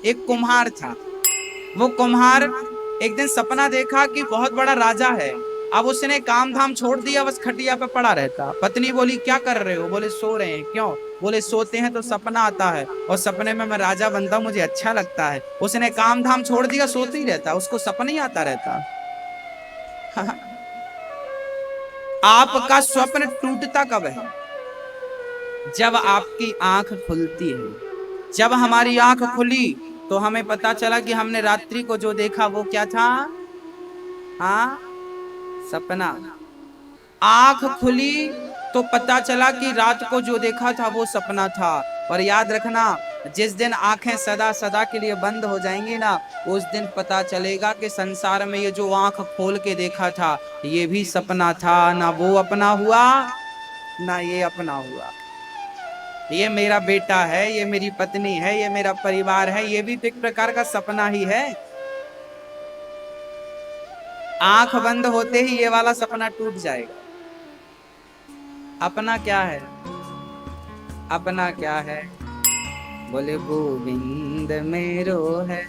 एक कुम्हार था। वो कुम्हार एक दिन सपना देखा कि बहुत बड़ा राजा है। अब उसने काम धाम छोड़ दिया, बस खटिया पे पड़ा रहता। पत्नी बोली क्या कर रहे हो? बोले सो रहे हैं। क्यों? बोले सोते हैं तो सपना आता है और सपने में मैं राजा बनता हूं, मुझे अच्छा लगता है। उसने काम धाम छोड़ दिया, सोते ही रहता, उसको सपना ही आता रहता। आपका स्वप्न टूटता कब है? जब आपकी आंख खुलती है। जब हमारी आंख खुली तो हमें पता चला कि हमने रात्रि को जो देखा वो क्या था? हाँ, सपना। आंख खुली तो पता चला कि रात को जो देखा था वो सपना था। और याद रखना, जिस दिन आंखें सदा सदा के लिए बंद हो जाएंगी ना, उस दिन पता चलेगा कि संसार में ये जो आंख खोल के देखा था ये भी सपना था। ना वो अपना हुआ, ना ये अपना हुआ। ये मेरा बेटा है, ये मेरी पत्नी है, ये मेरा परिवार है, ये भी तो एक प्रकार का सपना ही है। आंख बंद होते ही ये वाला सपना टूट जाएगा। अपना क्या है? अपना क्या है? बोले गोविंद मेरो है,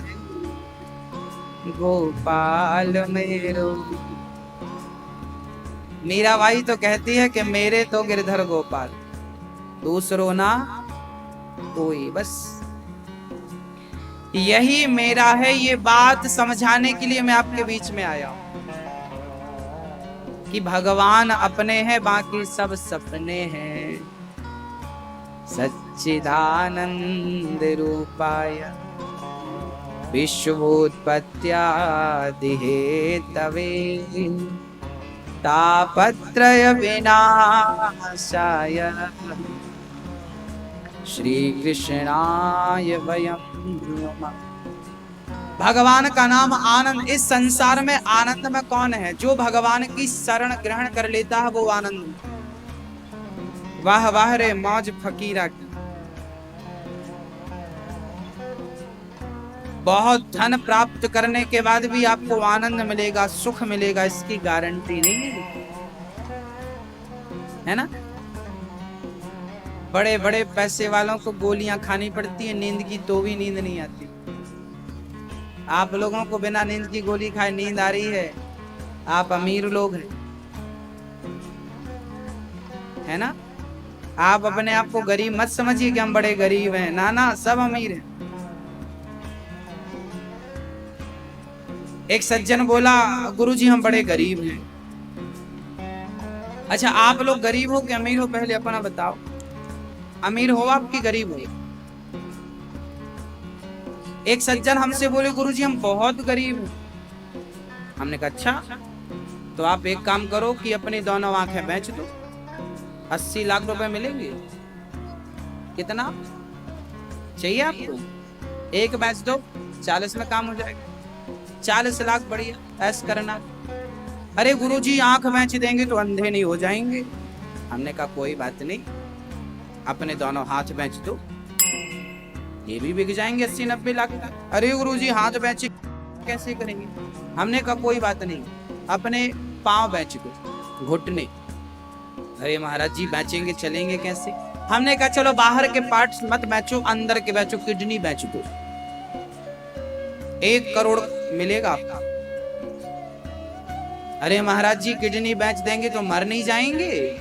गोपाल मेरो। मीराबाई तो कहती है कि मेरे तो गिरधर गोपाल, दूसरो ना कोई। बस यही मेरा है। ये बात समझाने के लिए मैं आपके बीच में आया हूं कि भगवान अपने हैं, बाकी सब सपने हैं। सच्चिदानंद रूपाय विश्वोत्पत्त्यादि हेतवे तापत्रय विनाशाय श्री कृष्णाय वयं नमः। भगवान का नाम आनंद। इस संसार में आनंद में कौन है? जो भगवान की शरण ग्रहण कर लेता है वो आनंद। वाह वाह रे मौज फकीरा की। बहुत धन प्राप्त करने के बाद भी आपको आनंद मिलेगा, सुख मिलेगा, इसकी गारंटी नहीं है ना। बड़े बड़े पैसे वालों को गोलियां खानी पड़ती है नींद की, तो भी नींद नहीं आती। आप लोगों को बिना नींद की गोली खाए नींद आ रही है, आप अमीर लोग हैं, है ना। आप अपने आप को गरीब मत समझिए कि हम बड़े गरीब हैं, ना ना, सब अमीर हैं। एक सज्जन बोला गुरुजी हम बड़े गरीब हैं। अच्छा, आप लोग गरीब हो कि अमीर हो? पहले अपना बताओ। अमीर हो आप कि गरीब हो? एक सज्जन हमसे बोले गुरुजी हम बहुत गरीब हैं। हमने कहा अच्छा, तो आप एक काम करो कि अपनी दोनों आंखें बेच दो, 80 लाख रुपए मिलेंगे। कितना चाहिए आपको? एक बेच दो, 40 में काम हो जाएगा। 40 लाख, बढ़िया, ऐसा करना। अरे गुरुजी आंख बेच देंगे तो अंधे नहीं हो जाएंगे। हमने कहा कोई बात नहीं, अपने दोनों हाथ बेच दो, ये भी बिक जाएंगे 80-90 लाख का। अरे गुरुजी हाथ बेच कैसे करेंगे? हमने कहा कोई बात नहीं, अपने पांव बेच दो, घुटने। अरे महाराज जी बेचेंगे, चलेंगे कैसे? हमने कहा चलो बाहर के पार्ट्स मत बेचो, अंदर के बेचो, किडनी बेच दो, 1 करोड़ मिलेगा आपका। अरे महाराज जी किडनी बेच देंगे तो मर नहीं जाएंगे?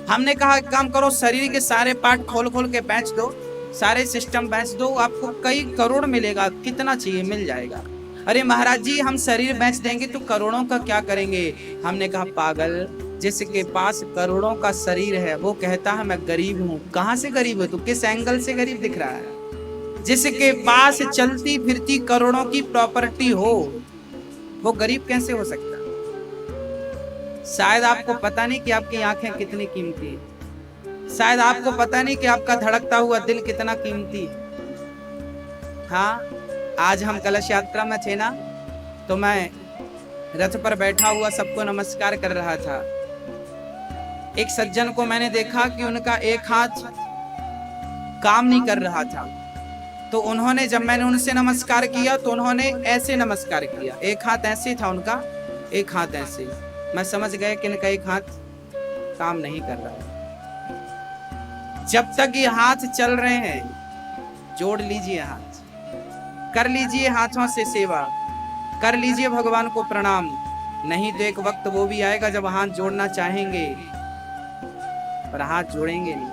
हमने कहा एक काम करो, शरीर के सारे पार्ट खोल खोल के बेच दो, सारे सिस्टम बेच दो, आपको कई करोड़ मिलेगा। कितना चाहिए? मिल जाएगा। अरे महाराज जी हम शरीर बेच देंगे तो करोड़ों का क्या करेंगे? हमने कहा पागल, जिसके पास करोड़ों का शरीर है वो कहता है मैं गरीब हूं। कहां से गरीब है तू? किस एंगल से गरीब दिख रहा है? जिसके पास चलती फिरती करोड़ों की प्रॉपर्टी हो वो गरीब कैसे हो सकता? शायद आपको पता नहीं कि आपकी आंखें कितनी कीमती है। शायद आपको पता नहीं कि आपका धड़कता हुआ दिल कितना कीमती है। हाँ, आज हम कलश यात्रा में थे ना, तो मैं रथ पर बैठा हुआ सबको नमस्कार कर रहा था। एक सज्जन को मैंने देखा कि उनका एक हाथ काम नहीं कर रहा था, तो उन्होंने, जब मैंने उनसे नमस्कार किया तो उन्होंने ऐसे नमस्कार किया। एक हाथ ऐसे था उनका, एक हाथ ऐसे। मैं समझ गया कि इनका एक हाथ काम नहीं कर रहा है। जब तक ये हाथ चल रहे हैं जोड़ लीजिए हाथ, कर लीजिए हाथों से सेवा, कर लीजिए भगवान को प्रणाम। नहीं तो एक वक्त वो भी आएगा जब हाथ जोड़ना चाहेंगे पर हाथ जोड़ेंगे नहीं,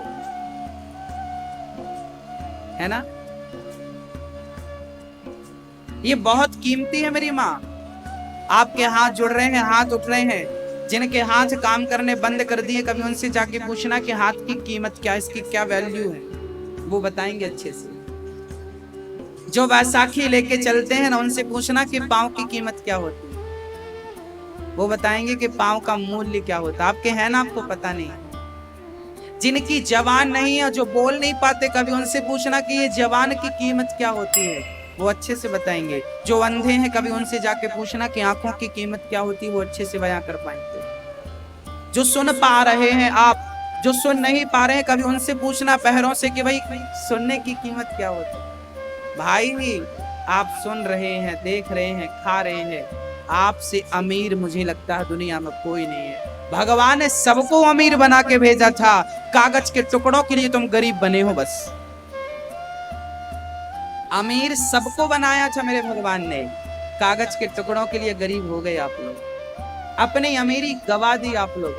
है ना। ये बहुत कीमती है मेरी माँ। आपके हाथ जुड़ रहे हैं, हाथ उठ रहे हैं, जिनके हाथ काम करने बंद कर दिए, कभी उनसे जाके पूछना कि हाथ की कीमत क्या, इसकी क्या वैल्यू है, वो बताएंगे अच्छे से। जो बैसाखी लेके चलते हैं ना, उनसे पूछना कि पाँव की कीमत क्या होती है, वो बताएंगे कि पाँव का मूल्य क्या होता है। आपके हैं ना, आपको पता नहीं। जिनकी जबान नहीं है, जो बोल नहीं पाते, कभी उनसे पूछना कि ये जबान की कीमत क्या होती है, वो अच्छे से बताएंगे। जो अंधे हैं, कभी उनसे जाके पूछना कि आंखों की कीमत क्या होती है, वो अच्छे से बयां कर पाएंगे। जो सुन पा रहे हैं आप, जो सुन नहीं पा रहे हैं, कभी उनसे पूछना पैरों से कि भाई सुनने की कीमत क्या होती है। भाई आप सुन रहे हैं, देख रहे हैं, खा रहे हैं, आपसे अमीर मुझे लगता है दुनिया में कोई नहीं है। भगवान ने सबको अमीर बना के भेजा था, कागज के टुकड़ों के लिए तुम गरीब बने हो बस। अमीर सबको बनाया था मेरे भगवान ने, कागज के टुकड़ों के लिए गरीब हो गए आप लोग, अपनी अमीरी गवा दी आप लोग।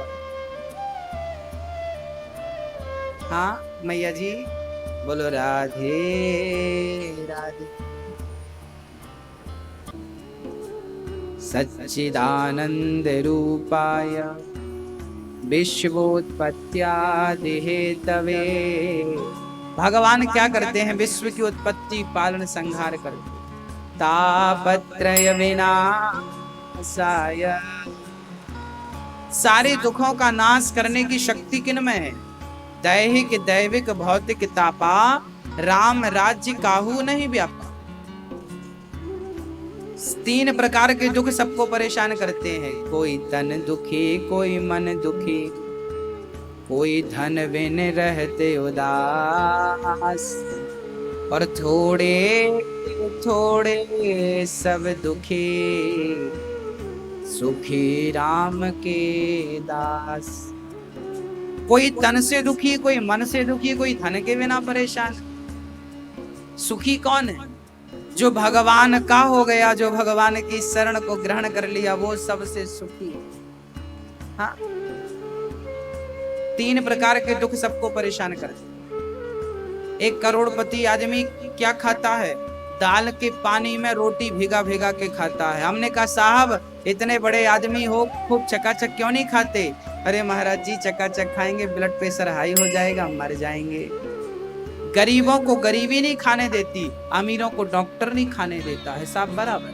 हाँ मैया जी बोलो राधे राधे। सच्चिदानंद रूपाय विश्वोत्पत्त्यादि हेतवे। भगवान क्या करते हैं, विश्व की उत्पत्ति पालन संहार करते। तापत्रय विनाशाय, सारे दुखों का नाश करने की शक्ति किन में है। दैहिक दैविक भौतिक तापा, राम राज्य काहू नहीं व्यापा। 3 प्रकार के दुख सबको परेशान करते हैं। कोई तन दुखी, कोई मन दुखी, कोई धन बिन रहते उदास, और थोड़े थोड़े सब दुखी, सुखी राम के दास। कोई तन से दुखी, कोई मन से दुखी, कोई धन के बिना परेशान। सुखी कौन है, जो भगवान का हो गया, जो भगवान की शरण को ग्रहण कर लिया, वो सबसे सुखी है। हाँ, 3 प्रकार के दुख सबको परेशान करते। एक करोड़पति आदमी क्या खाता है, दाल के पानी में रोटी भिगा भिगा के खाता है। हमने कहा साहब इतने बड़े आदमी हो, खूब चकाचक क्यों नहीं खाते। अरे महाराज जी चकाचक खाएंगे ब्लड प्रेशर हाई हो जाएगा, मर जाएंगे। गरीबों को गरीबी नहीं खाने देती, अमीरों को डॉक्टर नहीं खाने देता, हिसाब बराबर।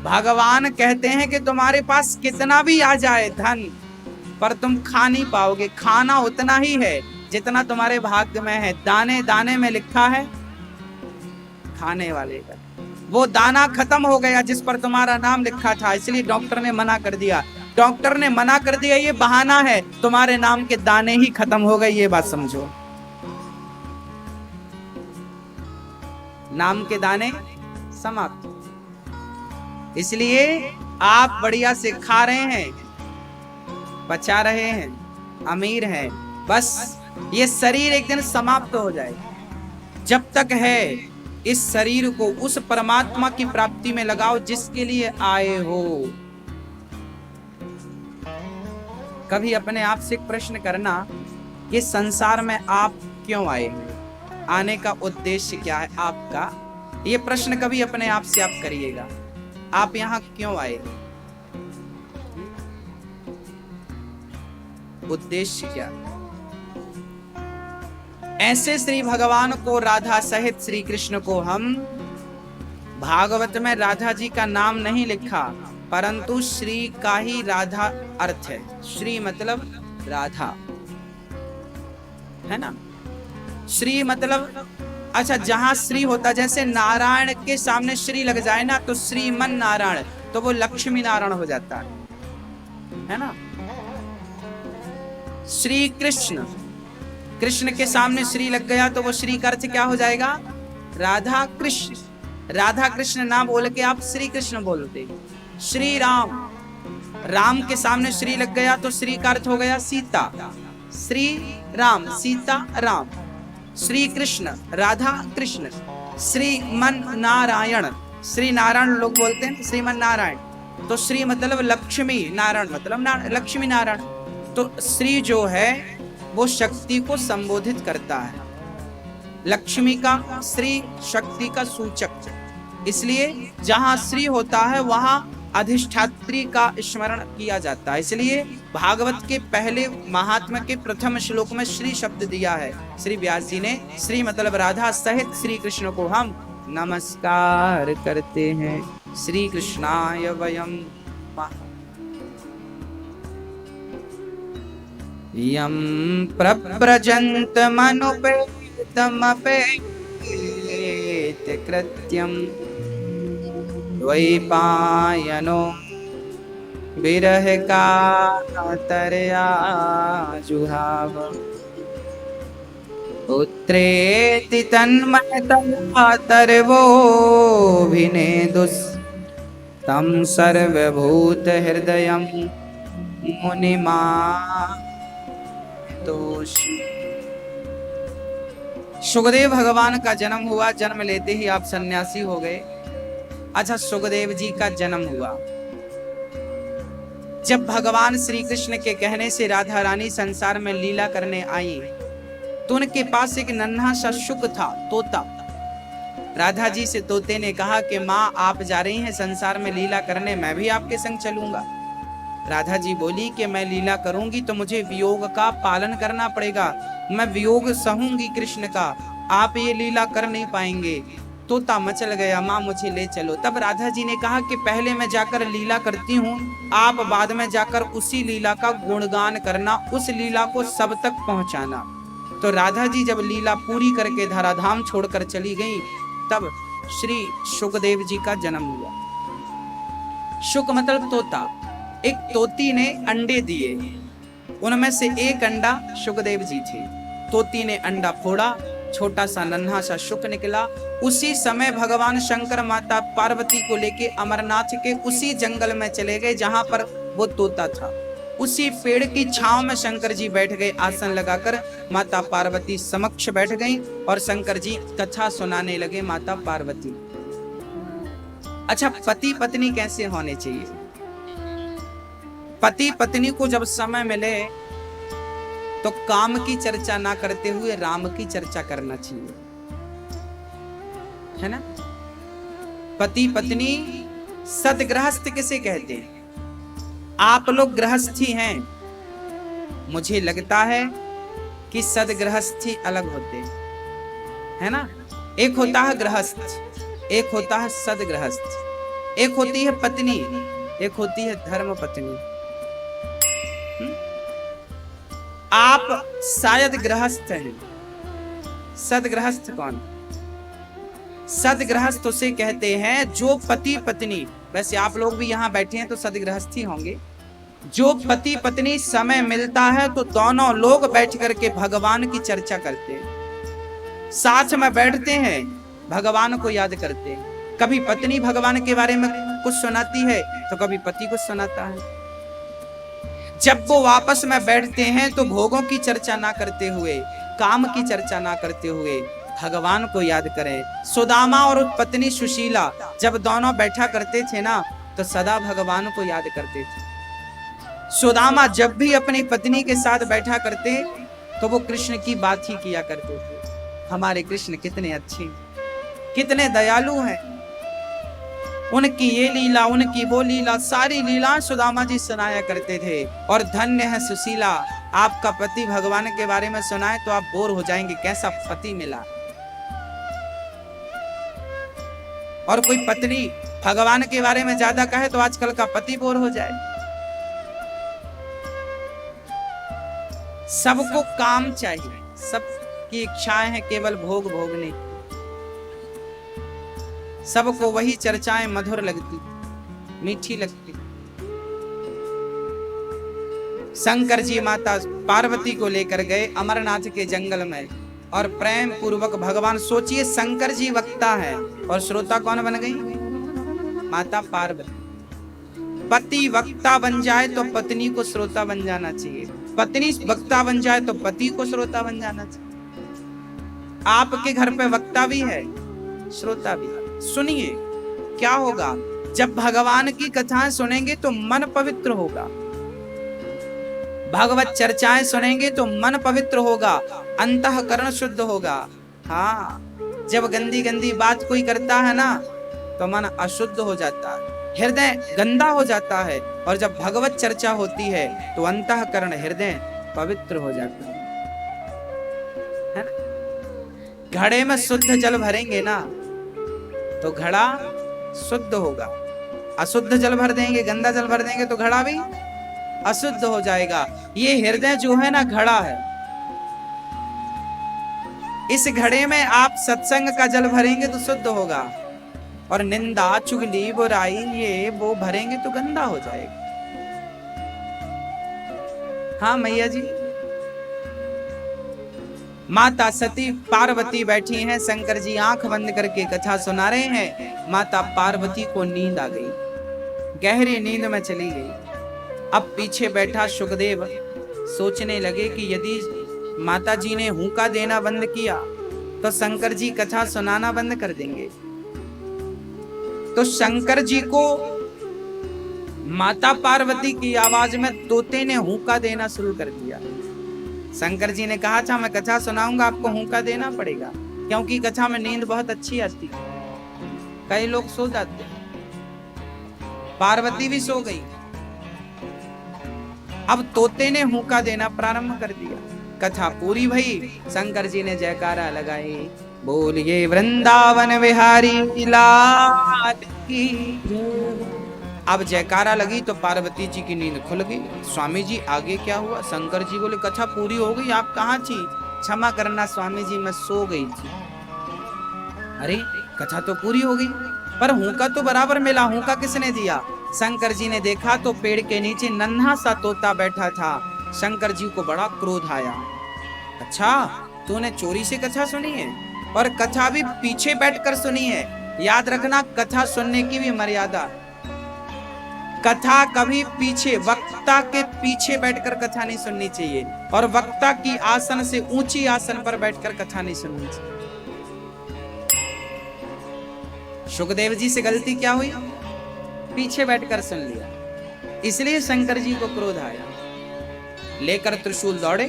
भगवान कहते हैं कि तुम्हारे पास कितना भी आ जाए धन, पर तुम खा नहीं पाओगे। खाना उतना ही है जितना तुम्हारे भाग्य में है। दाने दाने में लिखा है खाने वाले का। वो दाना खत्म हो गया जिस पर तुम्हारा नाम लिखा था, इसलिए डॉक्टर ने मना कर दिया। डॉक्टर ने मना कर दिया ये बहाना है, तुम्हारे नाम के दाने ही खत्म हो गए, ये बात समझो। नाम के दाने समाप्त। इसलिए आप बढ़िया से खा रहे हैं, पचा रहे हैं, अमीर हैं, बस ये शरीर एक दिन समाप्त हो जाएगा। जब तक है इस शरीर को उस परमात्मा की प्राप्ति में लगाओ जिसके लिए आए हो। कभी अपने आप से एक प्रश्न करना, ये संसार में आप क्यों आए हैं, आने का उद्देश्य क्या है आपका। ये प्रश्न कभी अपने आप से आप करिएगा, आप यहाँ क्यों आए, उद्देश्य क्या। ऐसे श्री भगवान को, राधा सहित श्री कृष्ण को हम भागवत में राधा जी का नाम नहीं लिखा, परंतु श्री का ही राधा अर्थ है। श्री मतलब राधा, है ना। श्री मतलब, अच्छा जहां श्री होता, जैसे नारायण के सामने श्री लग जाए ना तो श्रीमन नारायण, तो वो लक्ष्मी नारायण हो जाता है ना। श्री कृष्ण, कृष्ण के सामने श्री लग गया तो वो श्री का अर्थ क्या हो जाएगा, राधा कृष्ण। राधा कृष्ण ना बोल के आप श्री कृष्ण बोलते। श्री राम, राम के सामने श्री लग गया तो श्री का अर्थ हो गया सीता। श्री राम, सीता राम। श्री कृष्ण, राधा कृष्ण, श्रीमन नारायण, श्री नारायण लोग बोलते हैं श्रीमन नारायण, तो श्री मतलब लक्ष्मी, नारायण मतलब लक्ष्मी नारायण। तो श्री जो है वो शक्ति को संबोधित करता है, लक्ष्मी का श्री शक्ति का सूचक, इसलिए जहां श्री होता है वहां अधिष्ठात्री का स्मरण किया जाता है। इसलिए भागवत के पहले महात्मा के प्रथम श्लोक में श्री शब्द दिया है श्री व्यास जी ने। श्री मतलब राधा सहित श्री कृष्ण को हम नमस्कार करते हैं। श्री कृष्णाय वयम यम प्रव्रजन्त मनुपेतमपेत कृत्यम द्वैपायनो विरह कातरया जुहाव पुत्रेति तन्मयतर्वोऽभिनेदुस् तं सर्वभूत हृदयं मुनिमातोषि। सुखदेव भगवान का जन्म हुआ, जन्म लेते ही आप सन्यासी हो गए। अच्छा, सुखदेव जी का जन्म हुआ जब भगवान श्री कृष्ण के कहने से राधा रानी संसार में लीला करने आई, तो उनके पास एक नन्हा सा शुक था, तोता। राधा जी से तोते ने कहा कि माँ आप जा रही हैं संसार में लीला करने, मैं भी आपके संग चलूंगा। राधा जी बोली कि मैं लीला करूंगी तो मुझे वियोग का पालन करना पड़ेगा, मैं वियोग सहूंगी कृष्ण का, आप ये लीला कर नहीं पाएंगे। तोता मचल गया, माँ मुझे ले चलो। तब राधा जी ने कहा कि पहले मैं जाकर लीला करती हूँ, आप बाद में जाकर उसी लीला का गुणगान करना, उस लीला को सब तक पहुंचाना। तो राधा जी जब लीला पूरी करके धराधाम छोड़कर चली गई, तब श्री सुखदेव जी का जन्म हुआ। शुक मतलब तोता। एक तोती ने अंडे दिए, उनमें से एक अंडा सुखदेव जी थे। तोती ने अंडा फोड़ा, छोटा सा नन्हा सा शुक निकला। उसी समय भगवान शंकर माता पार्वती को लेके अमरनाथ के उसी जंगल में चले गए जहां पर वो तोता था। उसी पेड़ की छांव में शंकर जी बैठ गए, आसन लगाकर माता पार्वती समक्ष बैठ गई और शंकर जी कथा सुनाने लगे माता पार्वती। अच्छा, पति पत्नी कैसे होने चाहिए? पति पत्नी को जब समय मिले तो काम की चर्चा ना करते हुए राम की चर्चा करना चाहिए, है ना। पति पत्नी सदगृहस्थ किसे कहते हैं? आप लोग गृहस्थी हैं, मुझे लगता है कि सदगृहस्थी अलग होते हैं, है ना। एक होता है गृहस्थ, एक होता है सदगृहस्थ, एक होती है पत्नी, एक होती है धर्म पत्नी। आप शायद गृहस्थ हैं, सदगृहस्थ कौन? सदगृहस्थ उसे कहते हैं जो पति पत्नी, वैसे आप लोग भी यहाँ बैठे हैं तो सदगृहस्थी होंगे, जो पति पत्नी समय मिलता है तो दोनों लोग बैठ करके भगवान की चर्चा करते हैं, साथ में बैठते हैं, भगवान को याद करते हैं। कभी पत्नी भगवान के बारे में कुछ सुनाती है तो कभी पति कुछ सुनाता है। जब वो आपस में बैठते हैं तो भोगों की चर्चा ना करते हुए, काम की चर्चा ना करते हुए भगवान को याद करें। सुदामा और पत्नी सुशीला जब दोनों बैठा करते थे ना तो सदा भगवान को याद करते थे। सुदामा जब भी अपनी पत्नी के साथ बैठा करते तो वो कृष्ण की बात ही किया करते थे। हमारे कृष्ण कितने अच्छे, कितने दयालु हैं, उनकी ये लीला, उनकी वो लीला, सारी लीला सुदामा जी सुनाया करते थे। और धन्य है सुशीला, आपका पति भगवान के बारे में सुनाए तो आप बोर हो जाएंगे, कैसा पति मिला। और कोई पत्नी भगवान के बारे में ज्यादा कहे तो आजकल का पति बोर हो जाए। सबको काम चाहिए, सबकी इच्छाएं हैं केवल भोग भोगने, सबको वही चर्चाएं मधुर लगती, मीठी लगती। शंकर जी माता पार्वती को लेकर गए अमरनाथ के जंगल में और प्रेम पूर्वक भगवान, सोचिए शंकर जी वक्ता है और श्रोता कौन बन गई? माता पार्वती। पति वक्ता बन जाए तो पत्नी को श्रोता बन जाना चाहिए, पत्नी वक्ता बन जाए तो पति को श्रोता बन जाना चाहिए। आपके घर पे वक्ता भी है, श्रोता भी। सुनिए क्या होगा जब भगवान की कथाएं सुनेंगे तो मन पवित्र होगा, भगवत चर्चाएं सुनेंगे तो मन पवित्र होगा, अंतःकरण शुद्ध होगा। हाँ, जब गंदी गंदी बात कोई करता है ना तो मन अशुद्ध हो जाता है, हृदय गंदा हो जाता है। और जब भगवत चर्चा होती है तो अंतःकरण हृदय पवित्र हो जाता है ना। घड़े में शुद्ध जल भरेंगे ना तो घड़ा शुद्ध होगा, अशुद्ध जल भर देंगे, गंदा जल भर देंगे तो घड़ा भी अशुद्ध हो जाएगा। ये हृदय जो है ना घड़ा है, इस घड़े में आप सत्संग का जल भरेंगे तो शुद्ध होगा, और निंदा चुगली बुराई ये वो भरेंगे तो गंदा हो जाएगा। हाँ मैया जी, माता सती पार्वती बैठी हैं, शंकर जी आंख बंद करके कथा सुना रहे हैं। माता पार्वती को नींद आ गई, गहरी नींद में चली गई। अब पीछे बैठा सुखदेव सोचने लगे कि यदि माता जी ने हुंका देना बंद किया तो शंकर जी कथा सुनाना बंद कर देंगे। तो शंकर जी को माता पार्वती की आवाज में तोते ने हुंका देना शुरू कर दिया। शंकर जी ने कहा था मैं कथा सुनाऊंगा, आपको हुंका देना पड़ेगा, क्योंकि कथा में नींद बहुत अच्छी आती है। कई लोग सो जाते हैं, पार्वती भी सो गई। अब तोते ने हुंका देना प्रारंभ कर दिया। कथा पूरी भई, शंकर जी ने जयकारा लगाई, बोलिए वृंदावन बिहारी लाल की। अब जयकारा लगी तो पार्वती जी की नींद खुल गई। स्वामी जी आगे क्या हुआ? शंकर जी बोले कथा पूरी हो गई, आप कहाँ थी? क्षमा करना स्वामी जी, मैं सो गई थी। अरे कथा तो पूरी हो गई, पर हुंका तो बराबर मिला, हुंका किसने दिया? शंकर जी ने देखा तो पेड़ के नीचे नन्हा सा तोता बैठा था। शंकर जी को बड़ा क्रोध आया। अच्छा, तूने चोरी से कथा सुनी है, और कथा भी पीछे बैठकर सुनी है। याद रखना, कथा सुनने की भी मर्यादा। कथा कभी पीछे, वक्ता के पीछे बैठकर कथा नहीं सुननी चाहिए, और वक्ता की आसन से ऊंची आसन पर बैठकर कथा नहीं सुननी चाहिए। सुखदेव जी से गलती क्या हुई? पीछे बैठकर सुन लिया, इसलिए शंकर जी को क्रोध आया। लेकर त्रिशूल दौड़े।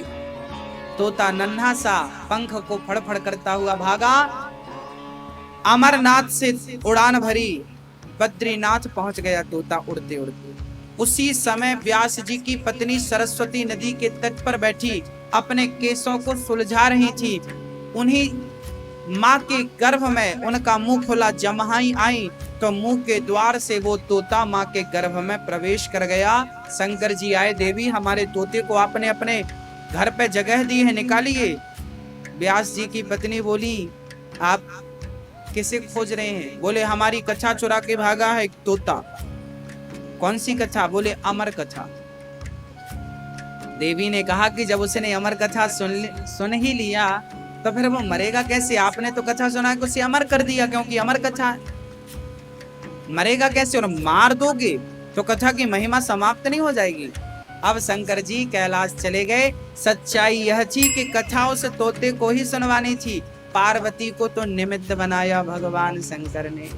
तोता नन्हा सा पंख को फड़फड़ करता हुआ भागा, अमरनाथ से उड़ान भरी, बद्रीनाथ पहुंच गया तोता उड़ते उड़ते। उसी समय व्यास जी की पत्नी सरस्वती नदी के तट पर बैठी अपने केसों को सुलझा रही थी। उन्हीं माँ के गर्भ में उनका मुंह खुला, जमहाई आई तो मुंह के द्वार से वो तोता माँ के गर्भ में प्रवेश कर गया। शंकर जी आए, देवी हमारे तोते को आपने अपने घर पे जगह दी है, निकालिए। व्यास जी की पत्नी बोली, आप किसे खोज रहे हैं? बोले हमारी कथा चुरा के भागा है एक तोता। कौन सी कथा? बोले अमर कथा। देवी ने कहा कि जब उसने अमर कथा सुन ही लिया तो फिर वो मरेगा कैसे? आपने तो कथा सुना के उसे अमर कर दिया, क्योंकि अमर कथा है। मरेगा कैसे? और मार दोगे तो कथा की महिमा समाप्त नहीं हो जाएगी। अब शंकर जी कैलाश चले गए। सच्चाई यह थी कि कथा उस तोते को ही सुनवानी थी, पार्वती को तो निमित्त बनाया भगवान शंकर ने।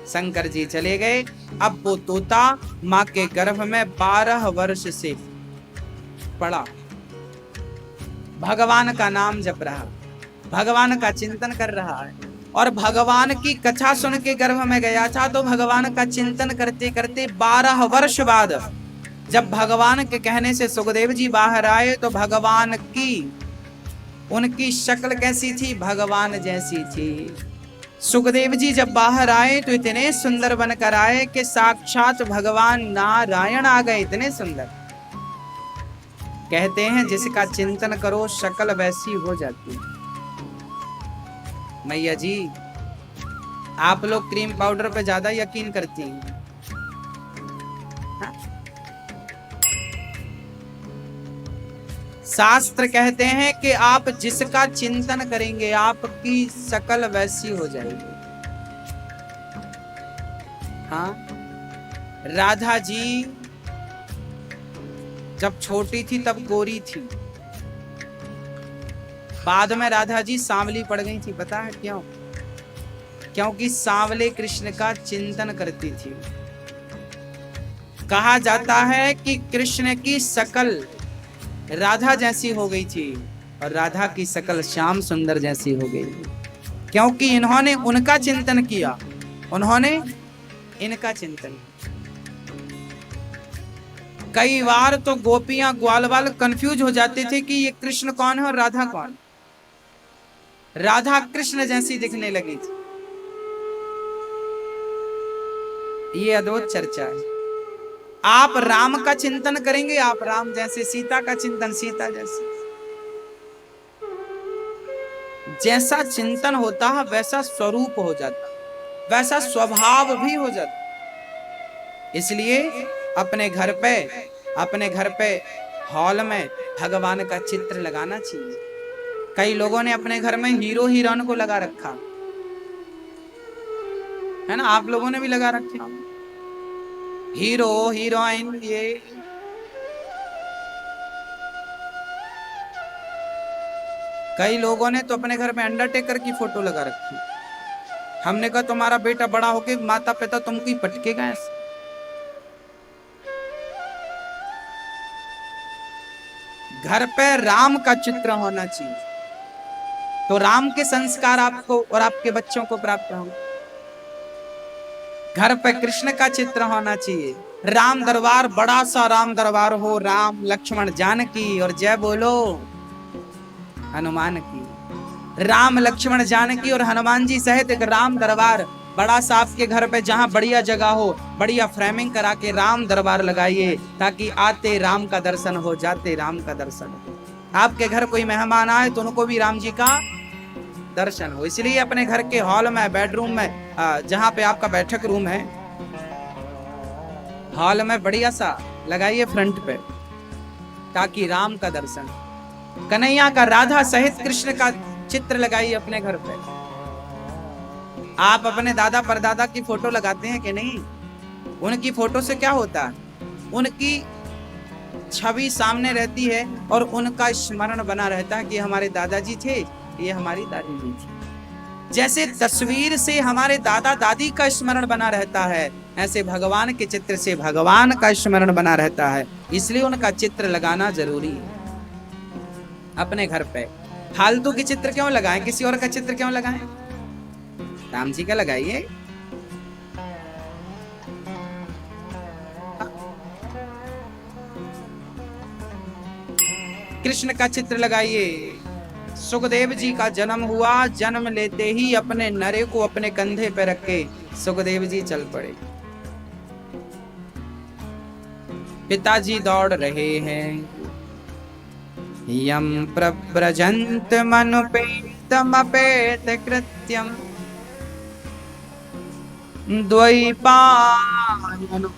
शंकर जी चले गए। अब वो तोता माँ के गर्भ में 12 वर्ष से पड़ा, भगवान का नाम जप रहा, भगवान का चिंतन कर रहा है। और भगवान की कथा सुन के गर्भ में गया था, तो भगवान का चिंतन करते करते 12 वर्ष बाद जब भगवान के कहने से सुखदेव जी बाहर आए तो भगवान की, उनकी शक्ल कैसी थी? भगवान जैसी थी। सुखदेव जी जब बाहर आए तो इतने सुंदर बनकर आए कि साक्षात भगवान नारायण आ गए, इतने सुंदर। कहते हैं जिसका चिंतन करो शक्ल वैसी हो जाती है। मैया जी, आप लोग क्रीम पाउडर पे ज्यादा यकीन करती हैं। शास्त्र कहते हैं कि आप जिसका चिंतन करेंगे आपकी शक्ल वैसी हो जाएगी। हाँ, राधा जी जब छोटी थी तब गोरी थी, बाद में राधा जी सांवली पड़ गई थी, पता है क्यों? क्योंकि सांवले कृष्ण का चिंतन करती थी। कहा जाता है कि कृष्ण की शकल राधा जैसी हो गई थी और राधा की शकल श्याम सुंदर जैसी हो गई, क्योंकि इन्होंने उनका चिंतन किया, उन्होंने इनका चिंतन। कई बार तो गोपियां ग्वाल वाल कंफ्यूज हो जाते थे कि ये कृष्ण कौन है और राधा कौन। राधा कृष्ण जैसी दिखने लगी थी। ये अद्भुत चर्चा है। आप राम का चिंतन करेंगे, आप राम जैसे, सीता का चिंतन सीता जैसे। जैसा चिंतन होता है वैसा स्वरूप हो जाता, वैसा स्वभाव भी हो जाता। इसलिए अपने घर पे हॉल में भगवान का चित्र लगाना चाहिए। कई लोगों ने अपने घर में हीरो हीरोइन को लगा रखा है ना, आप लोगों ने भी लगा रखे हीरो हीरोइन। ये कई लोगों ने तो अपने घर में अंडरटेकर की फोटो लगा रखी। हमने कहा तुम्हारा बेटा बड़ा होके माता पिता तुमको ही पटकेगा ऐसे। घर पे राम का चित्र होना चाहिए, तो राम के संस्कार आपको और आपके बच्चों को प्राप्त होंगे। घर पे कृष्ण का चित्र होना चाहिए। राम दरबार, बड़ा सा राम दरबार हो, राम लक्ष्मण जानकी और जय बोलो हनुमान की। राम लक्ष्मण जानकी और हनुमान जी सहित एक राम दरबार बड़ा सा आपके घर पे, जहां बढ़िया जगह हो, बढ़िया फ्रेमिंग करा के राम दरबार लगाइए, ताकि आते राम का दर्शन हो, जाते राम का दर्शन हो। आपके घर कोई मेहमान आए तो उनको भी राम जी का दर्शन हो। इसलिए अपने घर के हॉल में, बेडरूम में, जहां पे आपका बैठक रूम है, हॉल में बढ़िया सा लगाइए फ्रंट पे, ताकि राम का दर्शन, कन्हैया का, राधा सहित कृष्ण का चित्र लगाइए अपने घर पे। आप अपने दादा परदादा की फोटो लगाते हैं कि नहीं? उनकी फोटो से क्या होता है? उनकी छवि सामने रहती है और उनका स्मरण बना रहता है कि हमारे दादाजी थे, ये हमारी दादी जी थी। जैसे तस्वीर से हमारे दादा दादी का स्मरण बना रहता है, ऐसे भगवान के चित्र से भगवान का स्मरण बना रहता है। इसलिए उनका चित्र लगाना जरूरी है अपने घर पे। फालतू के चित्र क्यों लगाएं? किसी और का चित्र क्यों लगाएं? राम जी का लगाइए। कृष्ण का चित्र लगाइए। सुखदेव जी का जन्म हुआ, जन्म लेते ही अपने नरे को अपने कंधे पे रख के सुखदेव जी चल पड़े। पिताजी दौड़ रहे हैं। यम प्रव्रजन्त मनुपेतमपेत कृत्यम द्वैपायनो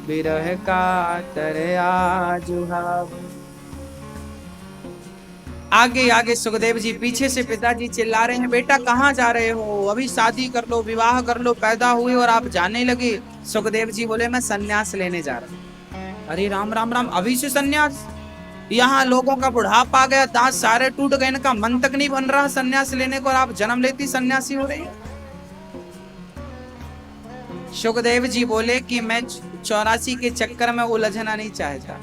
विरह कातर आजुहाव। आगे आगे सुखदेव जी, पीछे से पिताजी चिल्ला रहे हैं, बेटा कहाँ जा रहे हो? अभी शादी कर लो, विवाह कर लो, पैदा हुए और आप जाने लगे। सुखदेव जी बोले मैं सन्यास लेने जा रहा हूँ। अरे राम राम राम, अभी से सन्यास? यहाँ लोगों का बुढ़ापा आ गया, दांत सारे टूट गए, इनका मन तक नहीं बन रहा सन्यास लेने को, और आप जन्म लेती सन्यासी हो रही। सुखदेव जी बोले कि मैं 84 के चक्कर में उलझना नहीं चाहता।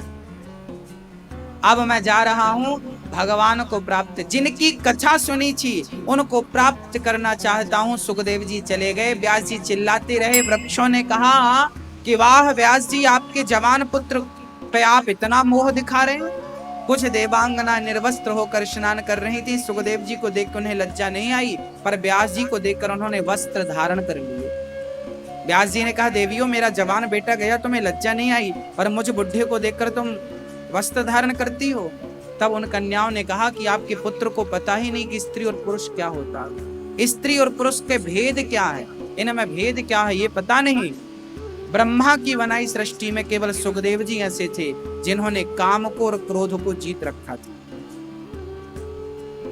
अब मैं जा रहा हूँ भगवान को प्राप्त, जिनकी कथा सुनी थी उनको प्राप्त करना चाहता हूँ। सुखदेव जी चले गए। व्यास जी चिल्लाते रहे। वृक्षों ने कहा कि वाह व्यास जी, आपके जवान पुत्र पे आप इतना मोह दिखा रहे हैं। कुछ देवांगना निर्वस्त्र होकर स्नान कर रही थी। सुखदेव जी को देखकर उन्हें लज्जा नहीं आई, पर व्यास जी को देखकर उन्होंने वस्त्र धारण कर लिए। व्यास जी ने कहा, देवियों मेरा जवान बेटा गया, तुम्हें लज्जा नहीं आई, और मुझ बुढ़े को देखकर तुम वस्त्र धारण करती हो। तब उन कन्याओं ने कहा कि आपके पुत्र को पता ही नहीं कि स्त्री और पुरुष क्या होता है, स्त्री और पुरुष के भेद क्या है, इनमें भेद क्या है ये पता नहीं। ब्रह्मा की बनाई सृष्टि में केवल सुखदेव जी ऐसे थे जिन्होंने काम को और क्रोध को जीत रखा था।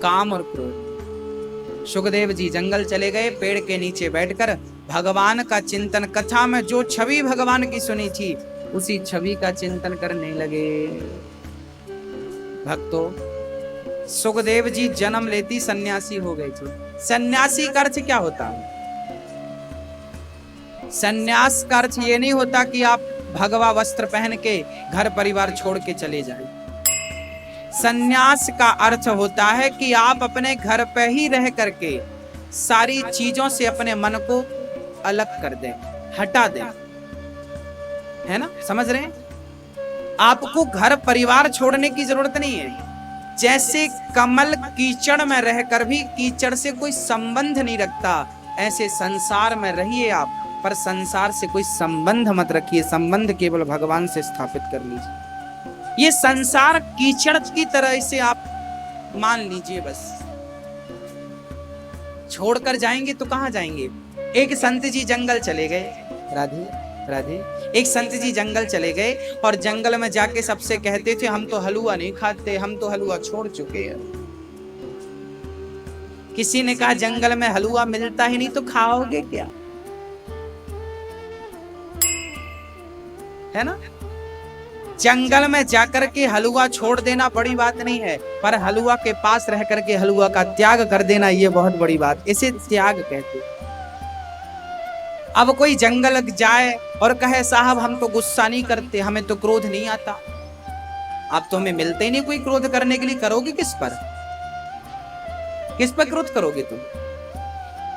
काम और क्रोध। सुखदेव जी जंगल चले गए। पेड़ के नीचे बैठकर भगवान का चिंतन, कथा में जो छवि भगवान की सुनी थी उसी छवि का चिंतन करने लगे। भक्तों, सुखदेव जी जन्म लेती सन्यासी हो गए थे। सन्यासी का अर्थ क्या होता है? सन्यास का अर्थ ये नहीं होता कि आप भगवा वस्त्र पहन के घर परिवार छोड़ के चले जाएं। सन्यास का अर्थ होता है कि आप अपने घर पे ही रह करके सारी चीजों से अपने मन को अलग कर दें, हटा दें, है ना? समझ रहे हैं? आपको घर परिवार छोड़ने की जरूरत नहीं है। जैसे कमल कीचड़ में रहकर भी कीचड़ से कोई संबंध नहीं रखता, ऐसे संसार में रहिए आप, पर संसार से कोई संबंध मत रखिए। संबंध केवल भगवान से स्थापित कर लीजिए। ये संसार कीचड़ की तरह इसे आप मान लीजिए। बस छोड़कर जाएंगे तो कहां जाएंगे? एक संत जी जंगल चले गए, राधे राधे। एक संत जी जंगल चले गए और जंगल में जाके सबसे कहते थे, हम तो हलवा नहीं खाते, हम तो हलवा छोड़ चुके हैं। किसी ने कहा, जंगल में हलवा मिलता ही नहीं तो खाओगे क्या? है ना? जंगल में जाकर के हलवा छोड़ देना बड़ी बात नहीं है, पर हलवा के पास रह करके हलवा का त्याग कर देना ये बहुत बड़ी बात। इसे त्याग कहते हैं। अब कोई जंगल जाए और कहे, साहब हम तो गुस्सा नहीं करते, हमें तो क्रोध नहीं आता। अब तो हमें मिलते ही नहीं कोई क्रोध करने के लिए, करोगे किस पर? किस पर क्रोध करोगे तुम?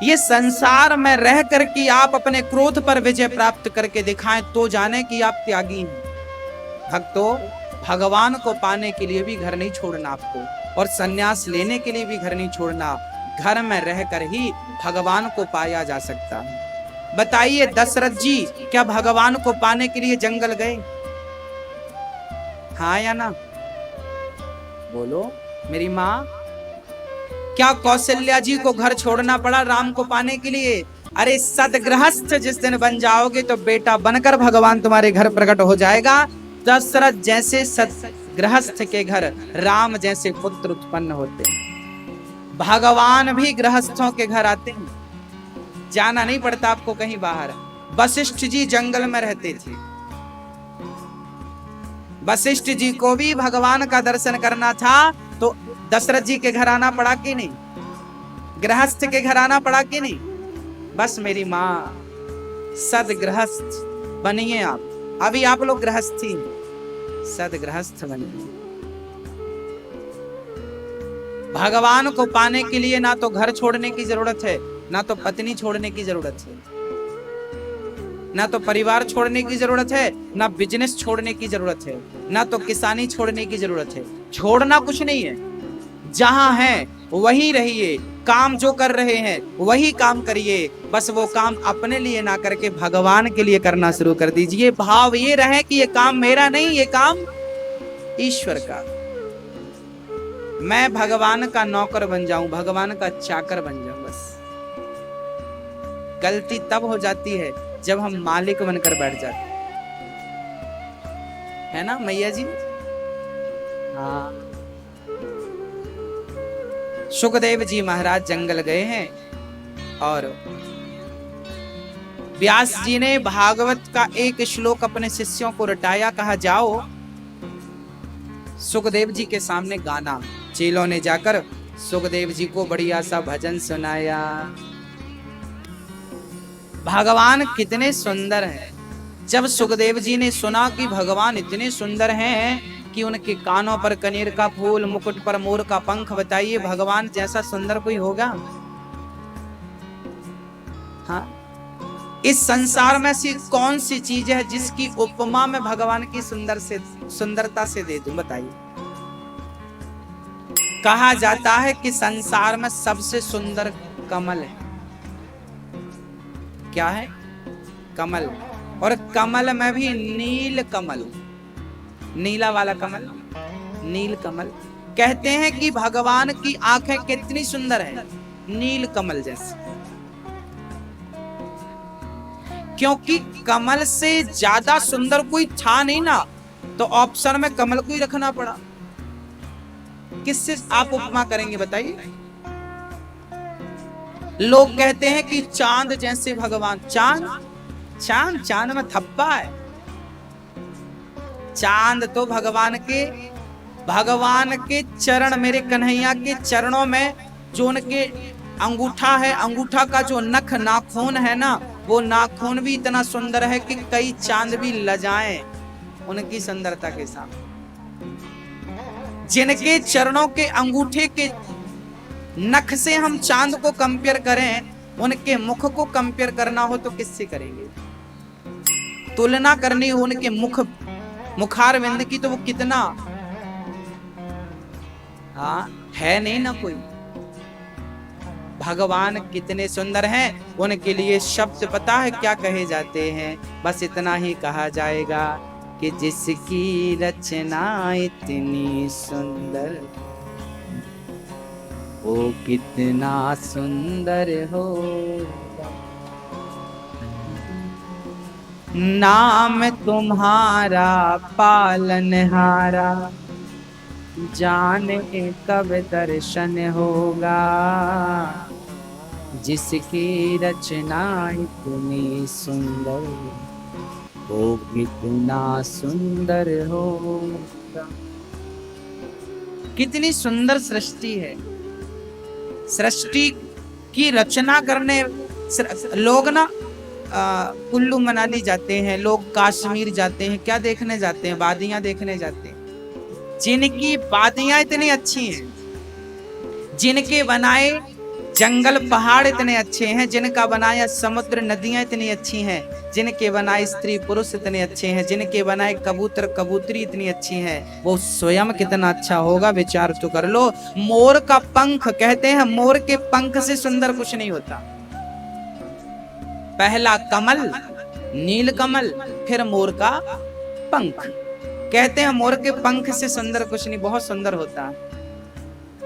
ये संसार में रह करके आप अपने क्रोध पर विजय प्राप्त करके दिखाएं तो जाने कि आप त्यागी हैं। भक्तों, भगवान को पाने के लिए भी घर नहीं छोड़ना आपको, और सन्यास लेने के लिए भी घर नहीं छोड़ना। घर में रहकर ही भगवान को पाया जा सकता है। बताइए, दशरथ जी क्या भगवान को पाने के लिए जंगल गए? हाँ या ना? बोलो मेरी माँ। क्या कौशल्या जी को घर छोड़ना पड़ा राम को पाने के लिए? अरे सदगृहस्थ जिस दिन बन जाओगे तो बेटा बनकर भगवान तुम्हारे घर प्रकट हो जाएगा। दशरथ जैसे सदगृहस्थ के घर राम जैसे पुत्र उत्पन्न होते हैं। भगवान भी गृहस्थों के घर आते हैं, जाना नहीं पड़ता आपको कहीं बाहर। वशिष्ठ जी जंगल में रहते थे। वशिष्ठ जी को भी भगवान का दर्शन करना था तो दशरथ जी के घर आना पड़ा कि नहीं? गृहस्थ के घर आना पड़ा कि नहीं? बस मेरी माँ, सदगृहस्थ बनिए आप। अभी आप लोग गृहस्थी, सदगृहस्थ बनिए। भगवान को पाने के लिए ना तो घर छोड़ने की जरूरत है, ना तो पत्नी छोड़ने की जरूरत है, ना तो परिवार छोड़ने की जरूरत है, ना बिजनेस छोड़ने की जरूरत है, ना तो किसानी छोड़ने की जरूरत है। छोड़ना कुछ नहीं है, जहां है वही रहिए। काम जो कर रहे हैं वही काम करिए, बस वो काम अपने लिए ना करके भगवान के लिए करना शुरू कर दीजिए। भाव ये रहे कि ये काम मेरा नहीं, ये काम ईश्वर का। मैं भगवान का नौकर बन जाऊं, भगवान का चाकर बन जाऊं। बस गलती तब हो जाती है जब हम मालिक बनकर बैठ जाते है ना मैया जी? हाँ। सुखदेव जी महाराज जंगल गए हैं और व्यास जी ने भागवत का एक श्लोक अपने शिष्यों को रटाया। कहा, जाओ सुखदेव जी के सामने गाना। चेलों ने जाकर सुखदेव जी को बढ़िया सा भजन सुनाया। भगवान कितने सुंदर हैं। जब सुखदेव जी ने सुना कि भगवान इतने सुंदर हैं कि उनके कानों पर कनेर का फूल, मुकुट पर मोर का पंख, बताइए भगवान जैसा सुंदर कोई होगा? हाँ, इस संसार में से कौन सी चीज है जिसकी उपमा में भगवान की सुंदरता से दे दूं? बताइए। कहा जाता है कि संसार में सबसे सुंदर कमल है। क्या है? कमल। और कमल में भी नील कमल, नीला वाला कमल, नील कमल। कहते हैं कि भगवान की आंखें कितनी सुंदर है, नील कमल जैसी। क्योंकि कमल से ज्यादा सुंदर कोई था नहीं ना, तो ऑप्शन में कमल को ही रखना पड़ा। किससे आप उपमा करेंगे बताइए? लोग कहते हैं कि चांद जैसे भगवान। चांद? चांद? चांद में थप्पा है। चांद तो भगवान के भगवान के चरण, मेरे कन्हैया के चरणों में जो उनके अंगूठा है, अंगूठा का जो नख नाखून है ना, वो नाखून भी इतना सुंदर है कि कई चांद भी लजाएं उनकी सुंदरता के साथ। जिनके चरणों के अंगूठे के नख से हम चांद को कंपेयर करें, उनके मुख को कंपेयर करना हो तो किससे करेंगे? तुलना करनी हो उनके मुखारविंद की तो वो कितना, हाँ है नहीं ना कोई। भगवान कितने सुंदर हैं, उनके लिए शब्द पता है क्या कहे जाते हैं? बस इतना ही कहा जाएगा कि जिसकी रचना इतनी सुंदर, वो कितना सुंदर हो। नाम तुम्हारा पालनहारा, जाने कब दर्शन होगा। जिसकी रचना इतनी सुंदर, वो कितना सुंदर होगा। कितनी सुंदर सृष्टि है। सृष्टि की रचना करने लोग ना कुल्लू मनाली जाते हैं, लोग कश्मीर जाते हैं, क्या देखने जाते हैं? वादियां देखने जाते हैं। जिनकी वादियां इतनी अच्छी हैं, जिनके बनाए जंगल पहाड़ इतने अच्छे हैं, जिनका बनाया समुद्र नदियां इतनी अच्छी हैं, जिनके बनाए स्त्री पुरुष इतने अच्छे हैं, जिनके बनाए कबूतर कबूतरी इतनी अच्छी हैं, वो स्वयं कितना अच्छा होगा विचार तो कर लो। मोर का पंख, कहते हैं मोर के पंख से सुंदर कुछ नहीं होता। पहला कमल, नील कमल, फिर मोर का पंख। कहते हैं मोर के पंख से सुंदर कुछ नहीं, बहुत सुंदर होता है।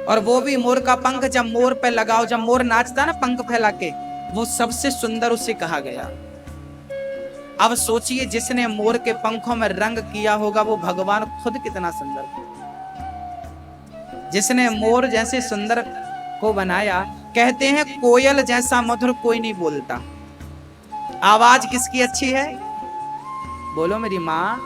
और वो भी मोर का पंख जब मोर पे लगाओ, जब मोर नाचता ना पंख फैला के, वो सबसे सुंदर उसे कहा गया। अब सोचिए जिसने मोर के पंखों में रंग किया होगा, वो भगवान खुद कितना सुंदर। जिसने मोर जैसे सुंदर को बनाया, कहते हैं कोयल जैसा मधुर कोई नहीं बोलता। आवाज किसकी अच्छी है? बोलो मेरी माँ।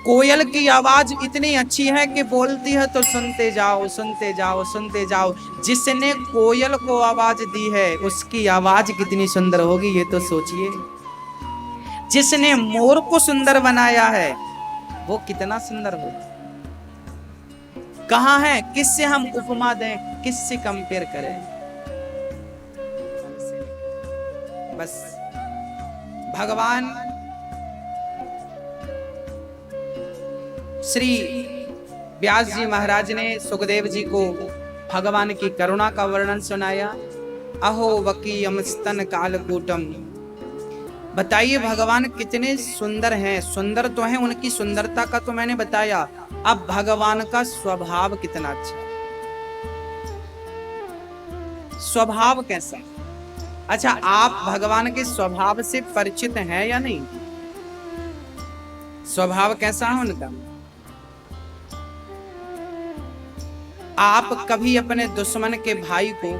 कोयल की आवाज इतनी अच्छी है कि बोलती है तो सुनते जाओ सुनते जाओ सुनते जाओ। जिसने कोयल को आवाज दी है, उसकी आवाज कितनी सुंदर होगी ये तो सोचिए। जिसने मोर को सुंदर बनाया है, वो कितना सुंदर होगा। कहाँ है? किससे हम उपमा दें, किससे कंपेयर करें? बस भगवान श्री व्यास जी महाराज ने सुखदेव जी को भगवान की करुणा का वर्णन सुनाया। अहो वकीयम स्तन कालकूटम। बताइए भगवान कितने सुंदर हैं। सुंदर तो हैं, उनकी सुंदरता का तो मैंने बताया। अब भगवान का स्वभाव कितना अच्छा। स्वभाव कैसा? अच्छा, आप भगवान के स्वभाव से परिचित हैं या नहीं? स्वभाव कैसा है उनका? आप कभी अपने दुश्मन के भाई को,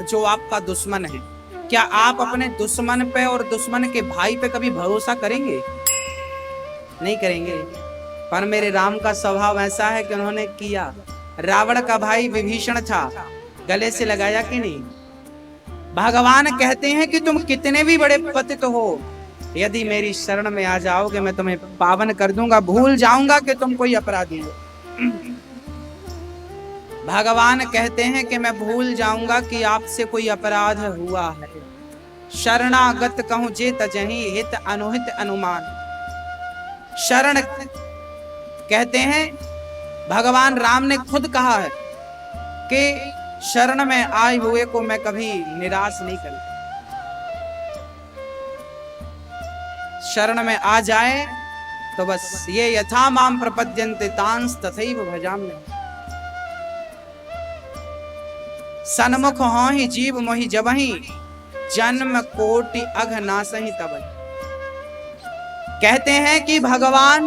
जो आपका दुश्मन है, क्या आप अपने दुश्मन पे और दुश्मन के भाई पे कभी भरोसा करेंगे? नहीं करेंगे। पर मेरे राम का स्वभाव ऐसा है कि उन्होंने किया। रावण का भाई विभीषण था, गले से लगाया कि नहीं? भगवान कहते हैं कि तुम कितने भी बड़े पतित हो, यदि मेरी शरण में आ जाओगे मैं तुम्हें पावन कर दूंगा, भूल जाऊंगा कि तुम कोई अपराधी हो। भगवान कहते हैं कि मैं भूल जाऊंगा कि आपसे कोई अपराध हुआ है। शरणागत कहूं जे तजहि, हित अनुहित अनुमान। शरण कहते हैं, भगवान राम ने खुद कहा है कि शरण में आए हुए को मैं कभी निराश नहीं करता। शरण में आ जाए तो बस ये यथा माम प्रपद्यन्ते तांस तथैव भजाम्यहम्। सन्मुख हो ही जीव मोहि जबहि, जन्म कोटि अघ नासहि तबहि। कहते हैं कि भगवान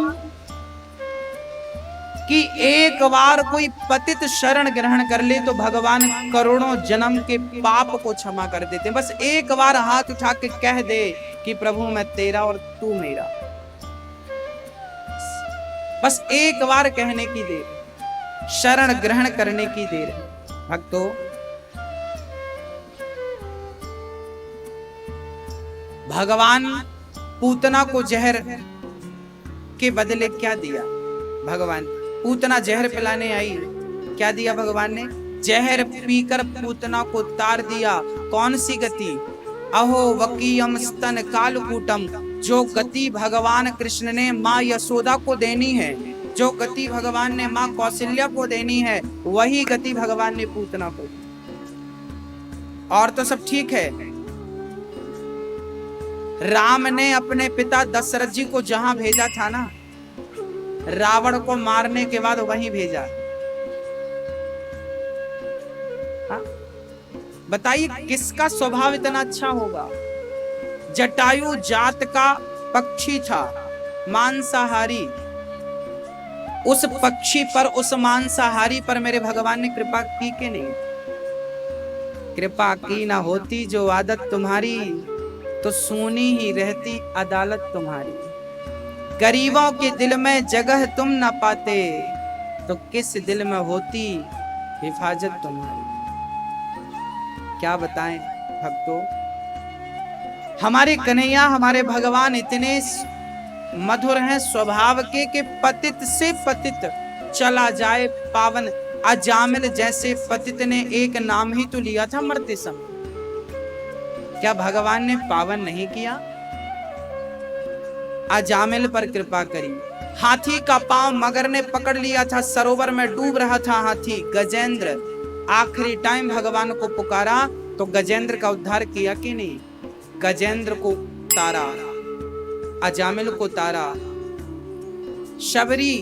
कि एक बार कोई पतित शरण ग्रहण कर ले तो भगवान करोड़ों जन्म के पाप को क्षमा कर देते हैं। बस एक बार हाथ उठा के कह दे कि प्रभु मैं तेरा और तू मेरा। बस एक बार कहने की देर, शरण ग्रहण करने की देर। भक्तों, भगवान पूतना को जहर के बदले क्या दिया? भगवान पूतना जहर पिलाने आई, क्या दिया भगवान ने? जहर पीकर पूतना को तार दिया। कौन सी गति? अहो वकीयम स्तन कालकूटम। जो गति भगवान कृष्ण ने माँ यशोदा को देनी है, जो गति भगवान ने माँ कौशल्या को देनी है, वही गति भगवान ने पूतना को। और तो सब ठीक है, राम ने अपने पिता दशरथ जी को जहां भेजा था ना, रावण को मारने के बाद वहीं भेजा। हाँ? बताइए किसका स्वभाव इतना अच्छा होगा? जटायु जात का पक्षी था, मांसाहारी। उस पक्षी पर, उस मांसाहारी पर मेरे भगवान ने कृपा की कि नहीं? कृपा की ना होती जो आदत तुम्हारी, तो सुनी ही रहती अदालत तुम्हारी। गरीबों के दिल में जगह तुम न पाते, तो किस दिल में होती हिफाजत तुम्हारी। क्या बताएं भक्तों, हमारे कन्हैया, हमारे भगवान इतने मधुर हैं स्वभाव के कि पतित से पतित चला जाए पावन। अजामिल जैसे पतित ने एक नाम ही तो लिया था मरते समय, क्या भगवान ने पावन नहीं किया? अजामिल पर कृपा करी। हाथी का पांव मगर ने पकड़ लिया था, सरोवर में डूब रहा था हाथी। गजेंद्र आखिरी टाइम भगवान को पुकारा तो गजेंद्र का उद्धार किया कि नहीं? गजेंद्र को तारा, अजामिल को तारा। शबरी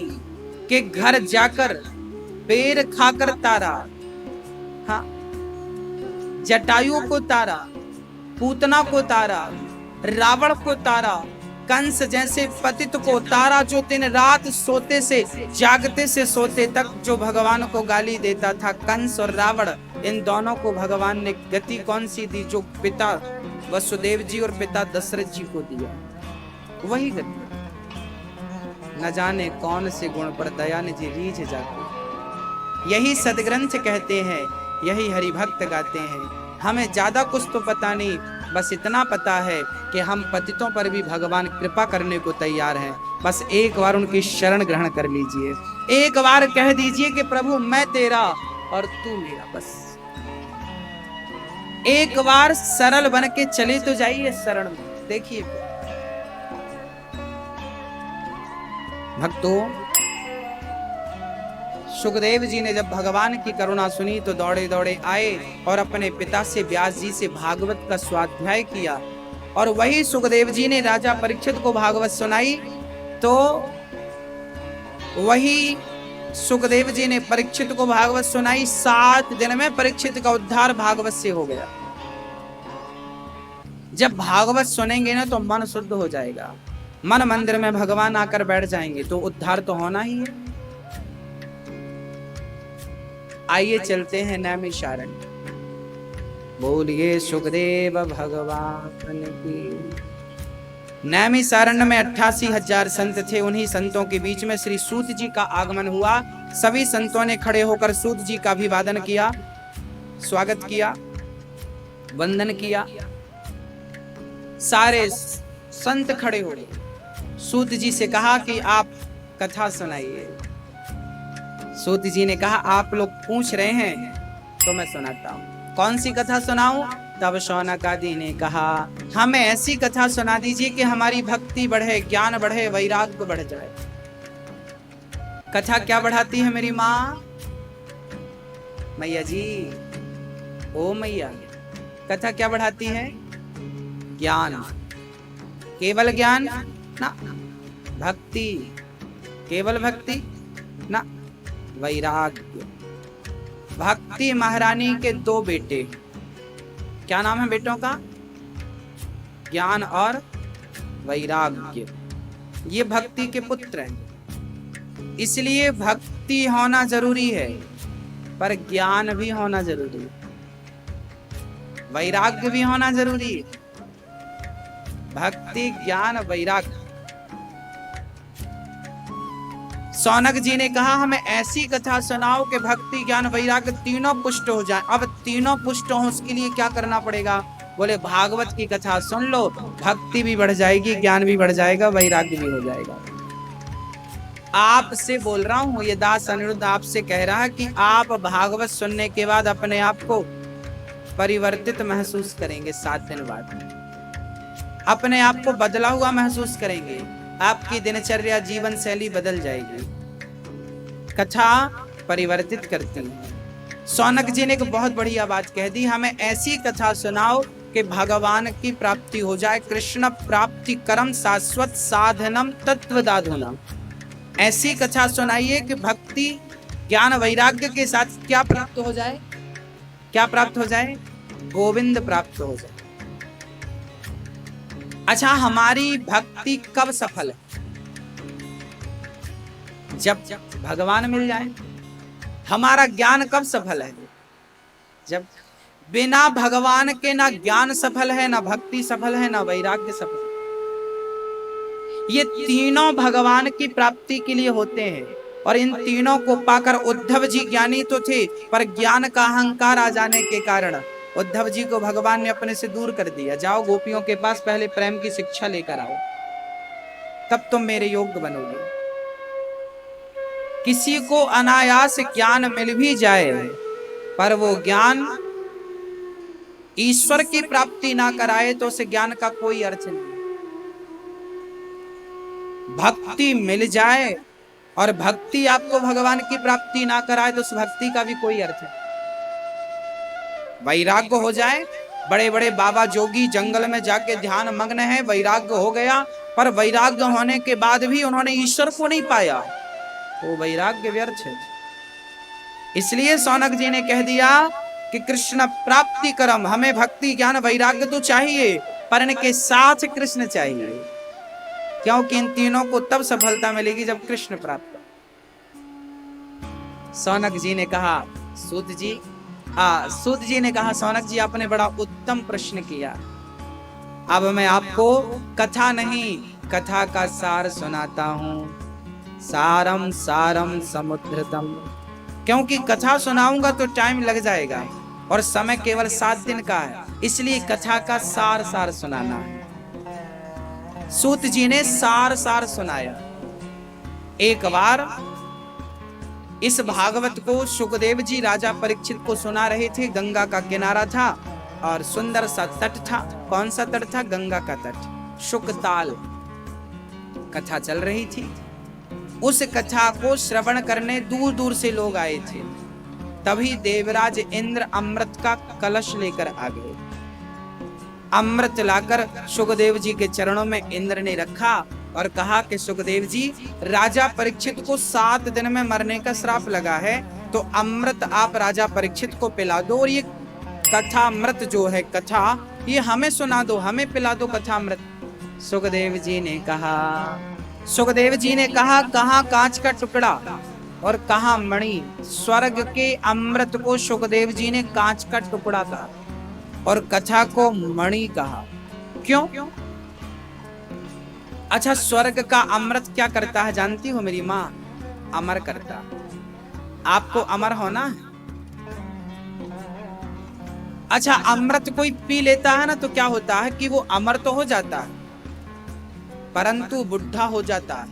के घर जाकर बेर खाकर तारा। हाँ, जटायु को तारा, पूतना को तारा, रावण को तारा, कंस जैसे पतित को तारा, जो दिन रात सोते से जागते से सोते तक जो भगवान को गाली देता था। कंस और रावण, इन दोनों को भगवान ने गति कौन सी दी? जो पिता वसुदेव जी और पिता दशरथ जी को दिया, वही गति। न जाने कौन से गुण पर दया निधि रीझ जाती। यही सदग्रंथ कहते हैं, यही हरिभक्त गाते हैं। हमें ज्यादा कुछ तो पता नहीं, बस इतना पता है कि हम पतितों पर भी भगवान कृपा करने को तैयार हैं। बस एक बार उनकी शरण ग्रहण कर लीजिए, एक बार कह दीजिए कि प्रभु मैं तेरा और तू मेरा। बस एक बार सरल बन के चले तो जाइए शरण में। देखिए भक्तों, सुखदेव जी ने जब भगवान की करुणा सुनी तो दौड़े दौड़े आए और अपने पिता से, व्यास जी से भागवत का स्वाध्याय किया। और वही सुखदेव जी ने राजा परीक्षित को भागवत सुनाई तो वही सुखदेव जी ने परीक्षित को भागवत सुनाई। 7 दिन में परीक्षित का उद्धार भागवत से हो गया। जब भागवत सुनेंगे ना तो मन शुद्ध हो जाएगा, मन मंदिर में भगवान आकर बैठ जाएंगे, तो उद्धार तो होना ही है। आइए चलते हैं नैमिषारण्य। बोलिए सुखदेव भगवान की। नैमिषारण्य में 88,000 संत थे। उन्हीं संतों के बीच में श्री सूत जी का आगमन हुआ। सभी संतों ने खड़े होकर सूत जी का अभिवादन किया, स्वागत किया, वंदन किया। सारे संत खड़े हो गए। सूत जी से कहा कि आप कथा सुनाइए। सूत जी ने कहा आप लोग पूछ रहे हैं तो मैं सुनाता हूँ। कौन सी कथा सुनाऊं? तब शौनक आदि ने कहा हमें ऐसी कथा सुना दीजिए कि हमारी भक्ति बढ़े, ज्ञान बढ़े, वैराग्य बढ़ जाए। कथा क्या बढ़ाती है मेरी माँ? मैया जी, ओ मैया, कथा क्या बढ़ाती है? ज्ञान। केवल ज्ञान ना, भक्ति। केवल भक्ति ना, वैराग्य। भक्ति महारानी के 2 बेटे, क्या नाम है बेटों का? ज्ञान और वैराग्य। ये भक्ति के पुत्र हैं। इसलिए भक्ति होना जरूरी है, पर ज्ञान भी होना जरूरी है, वैराग्य भी होना जरूरी है। भक्ति, ज्ञान, वैराग्य। सौनक जी ने कहा हमें ऐसी कथा सुनाओ कि भक्ति ज्ञान वैराग्य तीनों पुष्ट हो जाए। अब तीनों पुष्ट हो उसके लिए क्या करना पड़ेगा? बोले भागवत की कथा सुन लो, भक्ति भी बढ़ जाएगी, ज्ञान भी बढ़ जाएगा, वैराग्य भी हो जाएगा। आपसे बोल रहा हूं, ये दास अनिरुद्ध आपसे कह रहा है कि आप भागवत सुनने के बाद अपने आप को परिवर्तित महसूस करेंगे। 7 दिन बाद अपने आप को बदला हुआ महसूस करेंगे, आपकी दिनचर्या जीवन शैली बदल जाएगी। कथा परिवर्तित करती है। सौनक जी ने एक बहुत बढ़िया बात कह दी, हमें ऐसी कथा सुनाओ कि भगवान की प्राप्ति हो जाए। कृष्ण प्राप्ति करम शाश्वत साधनम तत्वदाधुनम। ऐसी कथा सुनाइए कि भक्ति ज्ञान वैराग्य के साथ क्या प्राप्त हो जाए? क्या प्राप्त हो जाए? गोविंद प्राप्त हो जाए। अच्छा, हमारी भक्ति कब सफल है? जब भगवान मिल जाए। हमारा ज्ञान कब सफल है? जब बिना भगवान के ना ज्ञान सफल है, ना भक्ति सफल है, ना वैराग्य सफल है। ये तीनों भगवान की प्राप्ति के लिए होते हैं। और इन तीनों को पाकर उद्धव जी ज्ञानी तो थे, पर ज्ञान का अहंकार आ जाने के कारण उद्धव जी को भगवान ने अपने से दूर कर दिया। जाओ गोपियों के पास पहले प्रेम की शिक्षा लेकर आओ, तब तुम मेरे योग्य बनोगे। किसी को अनायास ज्ञान मिल भी जाए, पर वो ज्ञान ईश्वर की प्राप्ति ना कराए तो उस ज्ञान का कोई अर्थ नहीं। भक्ति मिल जाए और भक्ति आपको भगवान की प्राप्ति ना कराए तो उस भक्ति का भी कोई अर्थ नहीं। वैराग्य हो जाए, बड़े बड़े बाबा जोगी जंगल में जाके ध्यान मग्न है, वैराग्य हो गया, पर वैराग्य होने के बाद भी उन्होंने ईश्वर को नहीं पाया, वो वैराग्य व्यर्थ है। इसलिए सौनक जी ने कह दिया कि कृष्ण प्राप्ति करम, हमें भक्ति ज्ञान वैराग्य तो चाहिए, पर इनके साथ कृष्ण चाहिए, क्योंकि इन तीनों को तब सफलता मिलेगी जब कृष्ण प्राप्त। सौनक जी ने कहा सूत जी ने कहा सौनक जी आपने बड़ा उत्तम प्रश्न किया। अब मैं आपको कथा नहीं, कथा का सार सुनाता हूं। सारम सारम समुद्रतम। क्योंकि कथा सुनाऊंगा तो टाइम लग जाएगा और समय केवल 7 दिन का है, इसलिए कथा का सार सुनाना है। सूत जी ने सार सुनाया। एक बार इस भागवत को सुखदेव जी राजा परीक्षित को सुना रहे थे। गंगा का किनारा था और सुंदर सा तट था। कौन सा तट था? गंगा का तट। शुकताल कथा चल रही थी। उस कथा को श्रवण करने दूर दूर से लोग आए थे। तभी देवराज इंद्र अमृत का कलश लेकर आ गए। अमृत लाकर सुखदेव जी के चरणों में इंद्र ने रखा और कहा कि सुखदेव जी, राजा परीक्षित को 7 दिन में मरने का श्राप लगा है, तो अमृत आप राजा परीक्षित को पिला दो, और ये कथा अमृत जो है कथा, ये हमें सुना दो, हमें पिला दो कथा अमृत। सुखदेव जी ने कहा कहाँ कांच का टुकड़ा और कहाँ मणि। स्वर्ग के अमृत को सुखदेव जी ने कांच का टुकड़ा कहा और कथा को मणि कहा। क्यों? अच्छा, स्वर्ग का अमृत क्या करता है जानती हो मेरी माँ? अमर करता। आपको अमर होना है। अच्छा, अमृत कोई पी लेता है ना तो क्या होता है कि वो अमर तो हो जाता है, परंतु बुढ़ा हो जाता है।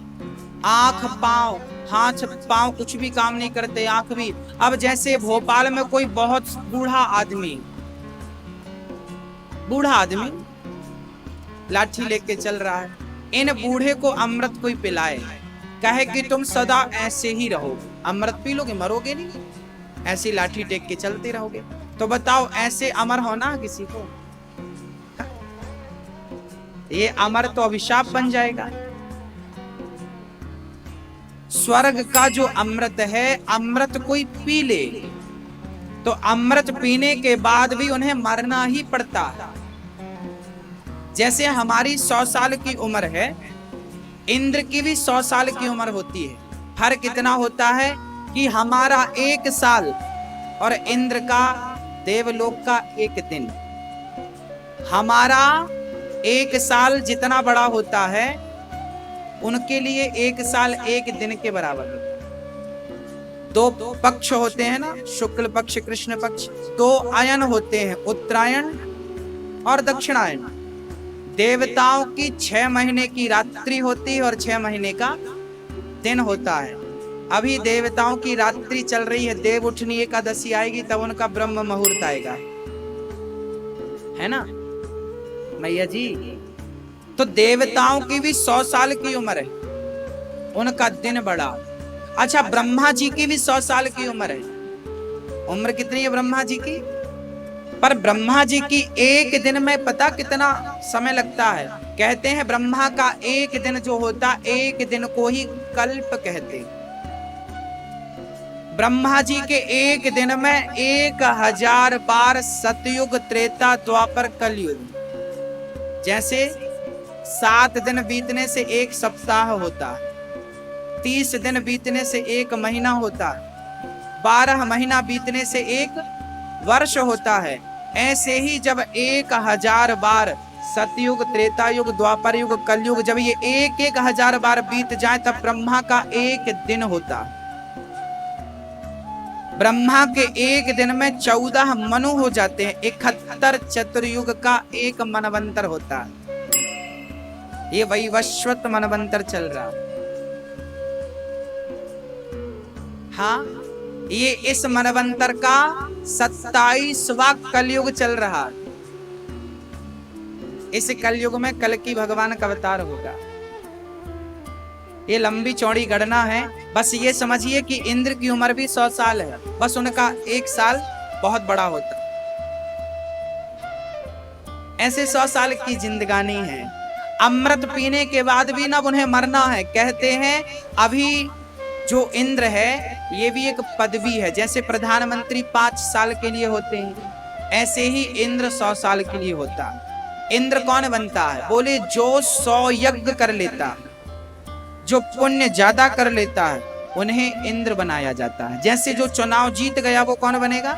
आंख पांव हाथ पांव कुछ भी काम नहीं करते, आंख भी। अब जैसे भोपाल में कोई बहुत बूढ़ा आदमी लाठी लेके चल रहा है, इन बूढ़े को अमृत कोई पिलाए, कहे कि तुम सदा ऐसे ही रहो, अमृत पी लोगे, मरोगे नहीं, ऐसी लाठी टेक के चलते रहोगे, तो बताओ ऐसे अमर होना किसी को? ये अमर तो अभिशाप बन जाएगा। स्वर्ग का जो अमृत है, अमृत कोई पी ले तो अमृत पीने के बाद भी उन्हें मरना ही पड़ता है। जैसे हमारी 100 साल की उम्र है, इंद्र की भी 100 साल की उम्र होती है। फर्क इतना होता है कि हमारा 1 साल और इंद्र का, देवलोक का 1 दिन। हमारा 1 साल जितना बड़ा होता है, उनके लिए 1 साल 1 दिन के बराबर है। 2 पक्ष होते हैं ना, शुक्ल पक्ष कृष्ण पक्ष, 2 आयन होते हैं, उत्तरायण और दक्षिणायन। देवताओं की 6 महीने की रात्रि होती है और 6 महीने का दिन होता है। अभी देवताओं की रात्रि चल रही है, देव उठनी एकादशी आएगी तब उनका ब्रह्म मुहूर्त आएगा, है ना मैया जी। तो देवताओं की भी 100 साल की उम्र है, उनका दिन बड़ा। अच्छा, ब्रह्मा जी की भी 100 साल की उम्र है। उम्र कितनी है ब्रह्मा जी की? पर ब्रह्मा जी की एक दिन में पता कितना समय लगता है? कहते हैं ब्रह्मा का एक दिन जो होता, एक दिन को ही कल्प कहते। ब्रह्मा जी के एक दिन में 1000 बार सतयुग, त्रेता, द्वापर, कलयुग। जैसे 7 दिन बीतने से 1 सप्ताह होता है, 30 दिन बीतने से 1 महीना होता है, 12 महीना बीतने से 1 वर्ष होता है। ऐसे ही जब 1000 बार सतयुग, त्रेता युग, द्वापर युग, कलयुग, जब ये 1000 बार बीत जाए तब ब्रह्मा का एक दिन होता। ब्रह्मा के एक दिन में 14 मनु हो जाते हैं। 71 चतुर्युग का 1 मनवंतर होता है। ये वैवस्वत मनवंतर चल रहा। हाँ, ये इस मनवंतर का 27वां कलयुग चल रहा। इस कलयुग में कल की भगवान का अवतार होगा। ये लंबी चौड़ी गणना है। बस ये समझिए कि इंद्र की उम्र भी 100 साल है, बस उनका 1 साल बहुत बड़ा होता। ऐसे 100 साल की जिंदगानी है। अमृत पीने के बाद भी ना उन्हें मरना है। कहते हैं अभी जो इंद्र है ये भी एक पदवी है। जैसे प्रधानमंत्री 5 साल के लिए होते हैं, ऐसे ही इंद्र 100 साल के लिए होता है। इंद्र कौन बनता है? बोले जो 100 यज्ञ कर लेता है, जो पुण्य ज्यादा कर लेता है, उन्हें इंद्र बनाया जाता है। जैसे जो चुनाव जीत गया वो कौन बनेगा?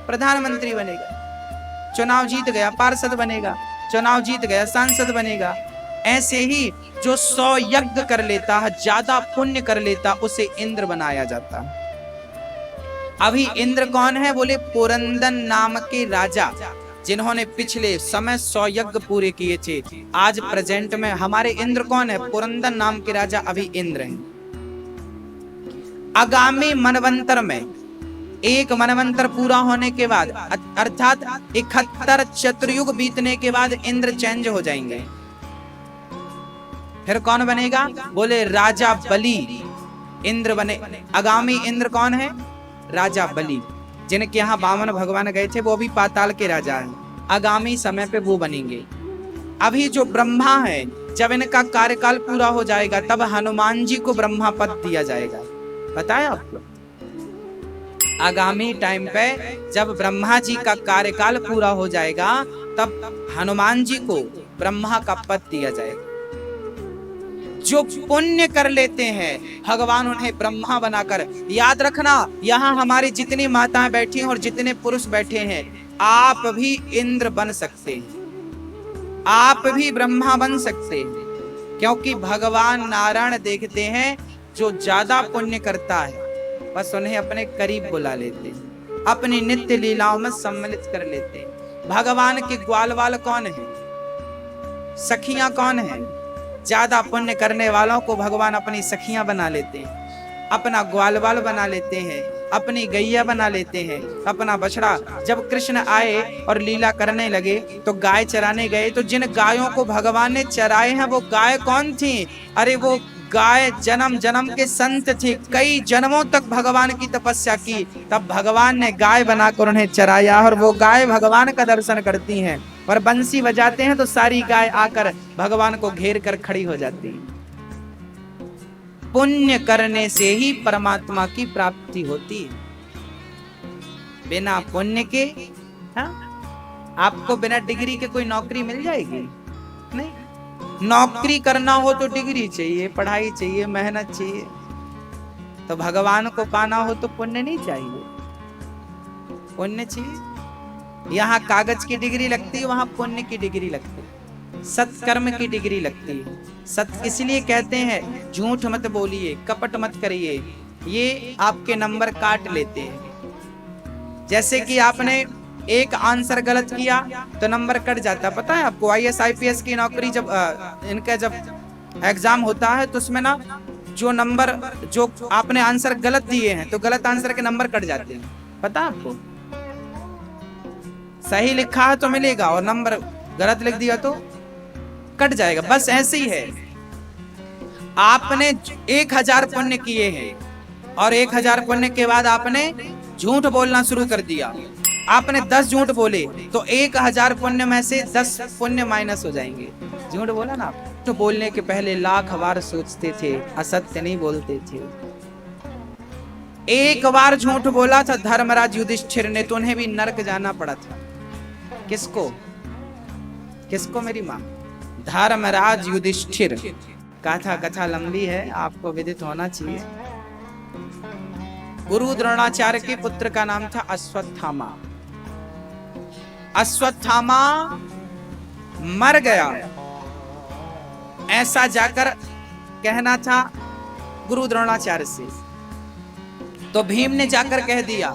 प्रधानमंत्री बनेगा। चुनाव जीत गया पार्षद बनेगा, चुनाव जीत गया सांसद बनेगा। ऐसे ही जो 100 यज्ञ कर लेता है, ज्यादा पुण्य कर लेता, उसे इंद्र बनाया जाता है। अभी इंद्र कौन है? बोले पुरंदन नाम के राजा, जिन्होंने पिछले समय 100 यज्ञ पूरे किए थे। आज प्रेजेंट में हमारे इंद्र कौन है? पुरंदन नाम के राजा अभी इंद्र हैं। आगामी मनवंतर में, 1 मनवंतर पूरा होने के बाद, अर्थात 71 चतुर्युग बीतने के बाद इंद्र चेंज हो जाएंगे। फिर कौन बनेगा? बोले राजा बलि इंद्र बने। आगामी इंद्र कौन है? राजा बलि, जिनके यहाँ वामन भगवान गए थे, वो भी पाताल के राजा हैं। आगामी समय पे वो बनेंगे। अभी जो ब्रह्मा है, जब इनका कार्यकाल पूरा हो जाएगा तब हनुमान जी को ब्रह्मा पद दिया जाएगा। बताया आपको? आगामी टाइम पे जब ब्रह्मा जी का कार्यकाल पूरा हो जाएगा तब हनुमान जी को ब्रह्मा का पद दिया जाएगा। जो पुण्य कर लेते हैं भगवान उन्हें ब्रह्मा बनाकर, याद रखना, यहाँ हमारी जितनी माताएं बैठी हैं और जितने पुरुष बैठे हैं, आप भी इंद्र बन सकते हैं, आप भी ब्रह्मा बन सकते हैं। क्योंकि भगवान नारायण देखते हैं जो ज्यादा पुण्य करता है, बस उन्हें अपने करीब बुला लेते हैं, अपनी नित्य लीलाओं में सम्मिलित कर लेते हैं। भगवान के ग्वाल वाल कौन है? सखियां कौन है? ज्यादा पुण्य करने वालों को भगवान अपनी सखियां बना लेते हैं, अपना ग्वाल वाल बना लेते हैं, अपनी गैया बना लेते हैं, अपना बछड़ा। जब कृष्ण आए और लीला करने लगे तो गाय चराने गए, तो जिन गायों को भगवान ने चराए हैं वो गाय कौन थी? अरे वो गाय जन्म जन्म के संत थे, कई जन्मों तक भगवान की तपस्या की, तब भगवान ने गाय बनाकर उन्हें चराया और वो गाय भगवान का दर्शन करती हैं। और बंसी बजाते हैं तो सारी गाय आकर भगवान को घेर कर खड़ी हो जाती है। पुण्य करने से ही परमात्मा की प्राप्ति होती है। बिना पुण्य के, हाँ, आपको बिना डिग्री के कोई नौकरी मिल जाएगी? नहीं। नौकरी करना हो तो डिग्री चाहिए, पढ़ाई चाहिए, मेहनत चाहिए। तो भगवान को पाना हो तो पुण्य नहीं चाहिए, पुण्य चाहिए। यहाँ कागज की डिग्री लगती है, वहां पुण्य की डिग्री लगती है। सत्कर्म की डिग्री लगती है। सत्य इसलिए कहते हैं झूठ मत बोलिए, कपट मत करिए, ये आपके नंबर काट लेते हैं। जैसे कि आपने एक आंसर गलत किया तो नंबर कट जाता है। पता है आपको आईएएस आईपीएस की नौकरी जब इनका जब एग्जाम होता है तो उसमें ना जो नंबर जो आपने आंसर गलत दिए हैं तो गलत आंसर के नंबर कट जाते हैं। पता है आपको? सही लिखा है तो मिलेगा और नंबर गलत लिख दिया तो कट जाएगा। बस ऐसे ही है। आपने 1000 पुण्य किए हैं और 1000 पुण्य के बाद आपने झूठ बोलना शुरू कर दिया। आपने 10 झूठ बोले तो 1000 पुण्य में से 10 पुण्य माइनस हो जाएंगे। झूठ बोला ना आप, तो बोलने के पहले लाख बार सोचते थे, असत्य नहीं बोलते थे। एक बार झूठ बोला था धर्मराज युधिष्ठिर ने तो उन्हें भी नरक जाना पड़ा था। किसको? किसको? मेरी मां। धर्मराज युधिष्ठिर। कथा लंबी है, आपको विदित होना चाहिए। गुरु द्रोणाचार्य के पुत्र का नाम था अश्वत्थामा। अश्वत्थामा मर गया ऐसा जाकर कहना था गुरु द्रोणाचार्य से। तो भीम ने जाकर कह दिया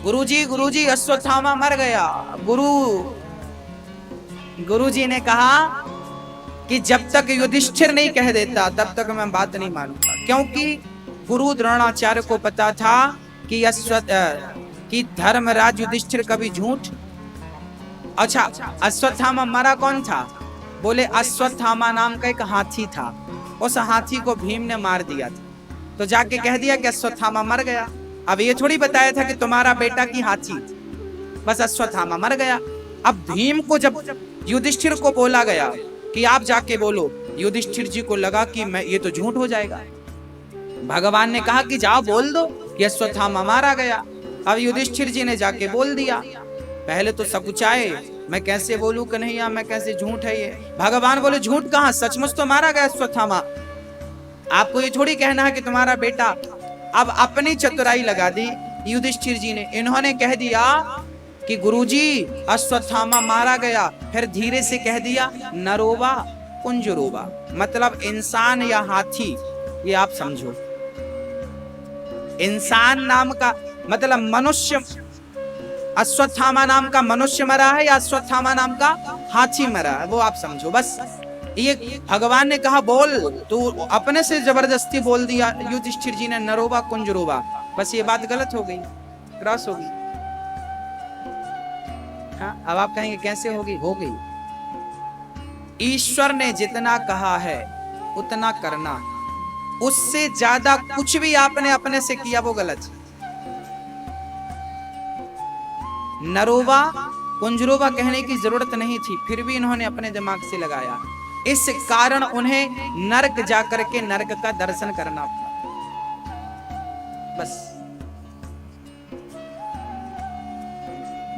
गुरुजी अश्वत्थामा मर गया। गुरुजी ने कहा कि जब तक युधिष्ठिर नहीं कह देता तब तक मैं बात नहीं मानूंगा, क्योंकि गुरु द्रोणाचार्य को पता था कि धर्मराज युधिष्ठिर कभी झूठ। अच्छा, अश्वत्थामा मरा कौन था? बोले अश्वत्थामा नाम का एक हाथी था, उस हाथी को भीम ने मार दिया था। तो जाके कह दिया कि अश्वत्थामा मर गया। अब ये थोड़ी बताया था कि तुम्हारा बेटा की हाथी, बस अश्वत्थामा मर गया। अब भीम को जब युधिष्ठिर को बोला गया कि आप जाके बोलो, युधिष्ठिर जी को लगा कि मैं ये तो झूठ हो जाएगा। भगवान ने कहा कि जाओ बोल दो कि अश्वत्थामा मारा गया। अब युधिष्ठिर जी ने जाके बोल दिया। पहले तो सकुचाए, मैं कैसे बोलूं कन्हैया, मैं कैसे, झूठ है ये। भगवान बोले झूठ कहां, सचमुच तो मारा गया अश्वत्थामा। आपको ये थोड़ी कहना है कि तुम्हारा बेटा। अब अपनी चतुराई लगा दी युधिष्ठिर जी ने। इन्होंने कह दिया कि गुरुजी अश्वत्थामा मारा गया, फिर धीरे से कह दिया नरोवा कुंजरोवा, मतलब इंसान या हाथी, ये आप समझो। इंसान नाम का मतलब मनुष्य, अश्वत्थामा नाम का मनुष्य मरा है या अश्वत्थामा नाम का हाथी मरा है, वो आप समझो। बस ये भगवान ने कहा बोल, तो अपने से जबरदस्ती बोल दिया युधिष्ठिर जी ने नरोवा कुंजरोवा। बस ये बात गलत हो गई, क्रॉस हो गई। हाँ, अब आप कहेंगे कैसे होगी? हो गई। ईश्वर ने जितना कहा है उतना करना है, उससे ज्यादा कुछ भी आपने अपने से किया वो गलत है। नरोवा कुंजरोवा कहने की जरूरत नहीं थी, फिर भी इन्होंने अपने दिमाग से लगाया। इस कारण उन्हें नरक जाकर के नरक का दर्शन करना पड़ा। बस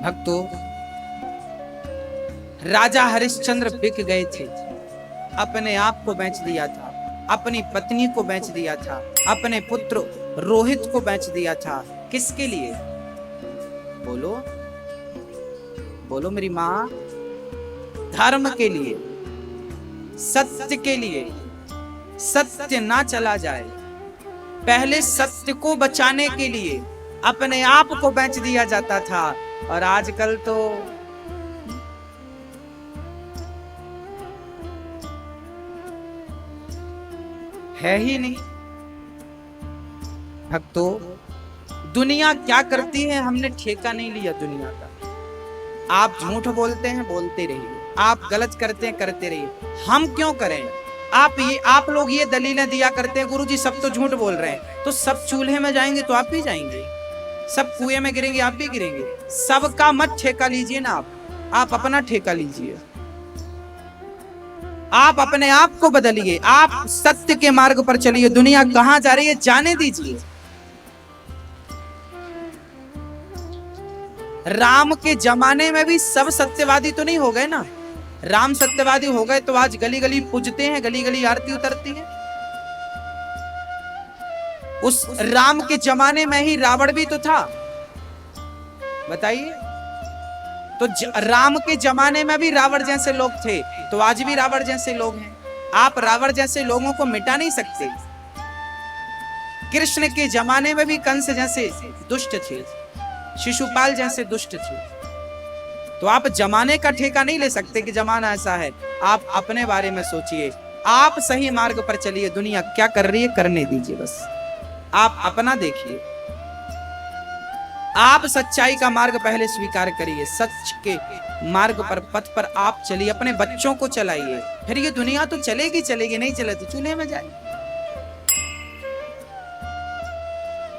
भक्तों, राजा हरिश्चंद्र बिक गए थे। अपने आप को बेच दिया था, अपनी पत्नी को बेच दिया था, अपने पुत्र रोहित को बेच दिया था। किसके लिए? बोलो बोलो मेरी मां। धर्म के लिए, सत्य के लिए। सत्य ना चला जाए, पहले सत्य को बचाने के लिए अपने आप को बेच दिया जाता था। और आजकल तो है ही नहीं। भक्तों, दुनिया क्या करती है हमने ठेका नहीं लिया दुनिया का। आप झूठ बोलते हैं, बोलते रहिए। आप गलत करते हैं, करते रहिए। हम क्यों करें? आप लोग ये दलीलें दिया करते हैं गुरुजी सब तो झूठ बोल रहे हैं, तो सब चूल्हे में जाएंगे तो आप भी जाएंगे, सब कुएं में गिरेंगे आप भी गिरेंगे। सबका मत ठेका लीजिए ना, आप अपना ठेका लीजिए। आप अपने आप को बदलिए, आप सत्य के मार्ग पर चलिए। दुनिया कहां जा रही है जाने दीजिए। राम के जमाने में भी सब सत्यवादी तो नहीं हो गए ना। राम सत्यवादी हो गए तो आज गली गली पूजते हैं, गली गली आरती उतरती है। उस राम के जमाने में ही रावण भी तो था, बताइए। तो राम के जमाने में भी रावण जैसे लोग थे, तो आज भी रावण जैसे लोग हैं। आप रावण जैसे लोगों को मिटा नहीं सकते। कृष्ण के जमाने में भी कंस जैसे दुष्ट थे, शिशुपाल जैसे दुष्ट थे। तो आप जमाने का ठेका नहीं ले सकते कि जमाना ऐसा है। आप अपने बारे में सोचिए, आप सही मार्ग पर चलिए। दुनिया क्या कर रही है करने दीजिए, बस आप अपना देखिए। आप सच्चाई का मार्ग पहले स्वीकार करिए, सच के मार्ग पर, पथ पर आप चलिए, अपने बच्चों को चलाइए। फिर ये दुनिया तो चलेगी चलेगी, नहीं चले तो चूल्हे में जाए।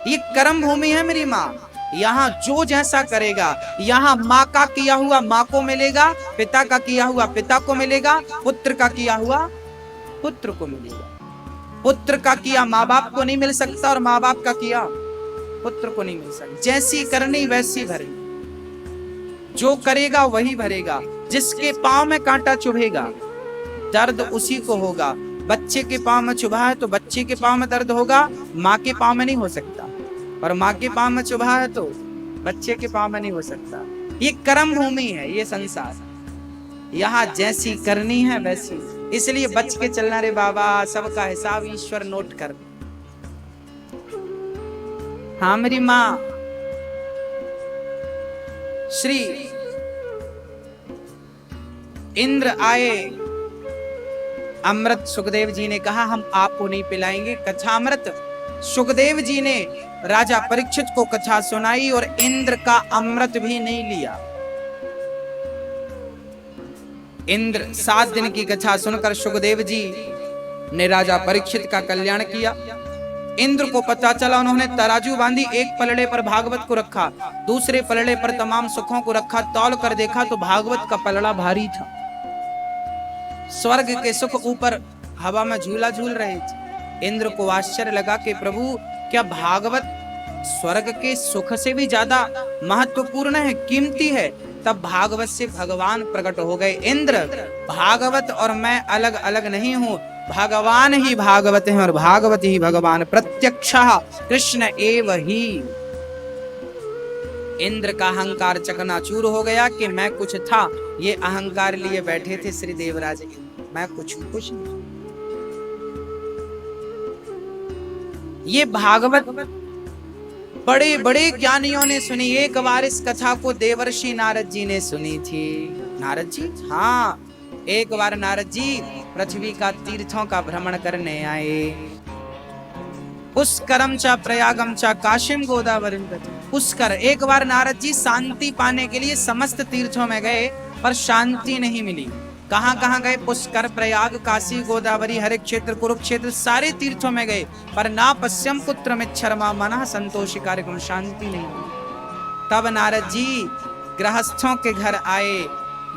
ये कर्म भूमि है मेरी माँ, यहाँ जो जैसा करेगा, यहाँ माँ का किया हुआ माँ को मिलेगा, पिता का किया हुआ पिता को मिलेगा, पुत्र का किया हुआ पुत्र को मिलेगा। पुत्र का किया माँ बाप को नहीं मिल सकता और माँ बाप का किया पुत्र को नहीं मिल सकता। जैसी करनी वैसी भरनी, जो करेगा वही भरेगा। जिसके पांव में कांटा चुभेगा दर्द उसी को होगा। बच्चे के पांव में चुभा है तो बच्चे के पांव में दर्द होगा, माँ के पांव में नहीं हो सकता। और माँ के पांव में चुभा है तो बच्चे के पांव में नहीं हो सकता। ये कर्म भूमि है, ये संसार। यहाँ जैसी करनी है वैसी, इसलिए बच के चलना रे बाबा, सबका हिसाब ईश्वर नोट कर। हाँ मेरी माँ, श्री इंद्र आए, अमृत सुखदेव जी ने कहा हम आपको नहीं पिलाएंगे। कथामृत सुखदेव जी ने राजा परीक्षित को कथा सुनाई और इंद्र का अमृत भी नहीं लिया। इंद्र 7 दिन की कथा सुनकर सुखदेव जी ने राजा परीक्षित का कल्याण किया। इंद्र को पता चला, उन्होंने तराजू बांधी, एक पलड़े पर भागवत को रखा, दूसरे पलड़े पर तमाम सुखों को रखा। तौल कर देखा तो भागवत का पलड़ा भारी था। स्वर्ग के सुख ऊपर हवा में झूला झूल रहे थे। इंद्र को आश्चर्य लगा कि प्रभु, क्या भागवत स्वर्ग के सुख से भी ज्यादा महत्वपूर्ण है, कीमती है? तब भागवत से भगवान प्रकट हो गए। इंद्र, भागवत और मैं अलग अलग नहीं हूँ, भगवान ही भागवत है और भागवत ही भगवान। प्रत्यक्षः कृष्ण एव ही। इंद्र का अहंकार चकनाचूर हो गया कि मैं कुछ था। ये अहंकार लिए बैठे थे श्री देवराज, मैं कुछ नहीं। ये भागवत बड़े बड़े ज्ञानियों ने सुनी। एक बार इस कथा को देवर्षि नारद जी ने सुनी थी। नारद जी, हाँ, एक बार नारद जी पृथ्वी का तीर्थों का भ्रमण करने आए। पुष्करम च प्रयागम च काशीम गोदावरीम गति। पुष्कर, एक बार नारद जी शांति पाने के लिए समस्त तीर्थों में गए, पर शांति नहीं मिली। कहां कहां गए? पुष्कर, प्रयाग, काशी, गोदावरी, हरे क्षेत्र, कुरुक्षेत्र, सारे तीर्थों में गए, पर ना पश्यम पुत्र में शर्मा मना संतोषी कार्यक्रम, शांति नहीं मिली। तब नारद जी गृहस्थों के घर आए,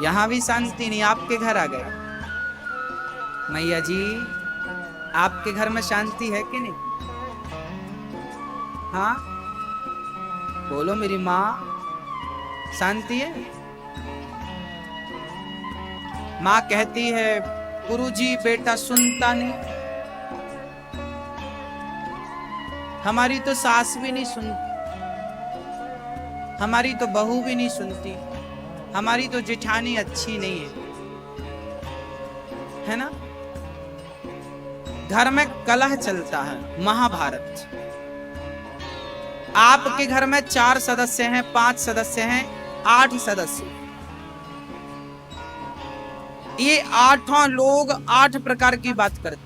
यहां भी शांति नहीं, आपके घर आ गए। मैया जी, आपके घर में शांति है कि नहीं? हाँ बोलो मेरी माँ, शांति है? माँ कहती है, गुरुजी बेटा सुनता नहीं। हमारी तो सास भी नहीं सुनती, हमारी तो बहू भी नहीं सुनती, हमारी तो जेठानी अच्छी नहीं है ना? घर में कलह चलता है, महाभारत। आपके घर में 4 सदस्य हैं, 5 सदस्य हैं, 8 सदस्य। ये 8 लोग 8 प्रकार की बात करते।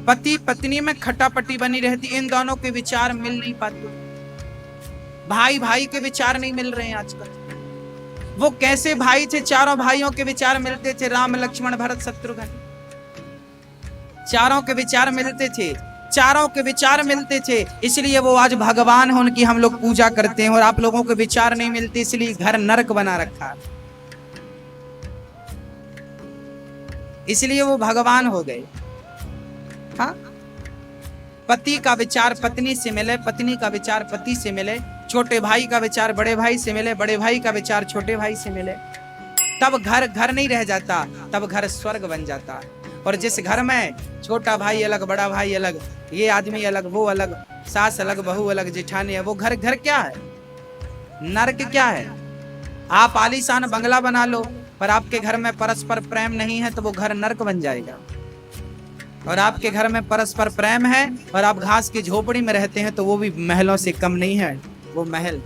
पति पत्नी में खटापटी बनी रहती, इन दोनों के विचार मिल नहीं पाते। भाई भाई के विचार नहीं मिल रहे हैं आजकल। वो कैसे भाई थे, चारों भाइयों के विचार मिलते थे, राम लक्ष्मण भरत शत्रुघ्न, चारों के विचार मिलते थे, चारों के विचार मिलते थे। इसलिए वो आज भगवान है, उनकी हम लोग पूजा करते हैं। और आप लोगों के विचार नहीं मिलते, इसलिए घर नरक बना रखा, इसलिए वो भगवान हो गए। हाँ, पति का विचार पत्नी से मिले, पत्नी का विचार पति से मिले, छोटे भाई का विचार बड़े भाई से मिले, बड़े भाई का विचार छोटे भाई से मिले, तब घर घर नहीं रह जाता, तब घर स्वर्ग बन जाता है। और जिस घर में छोटा भाई अलग, बड़ा भाई अलग, ये आदमी अलग, वो अलग, सास अलग, बहू अलग, जेठानी है, वो घर घर क्या है? नर्क क्या है? आप आलीशान बंगला बना लो पर आपके घर में परस्पर प्रेम नहीं है तो वो घर नर्क बन जाएगा। और आपके घर में परस्पर प्रेम है और आप घास की झोपड़ी में रहते हैं तो वो भी महलों से कम नहीं है, वो महल।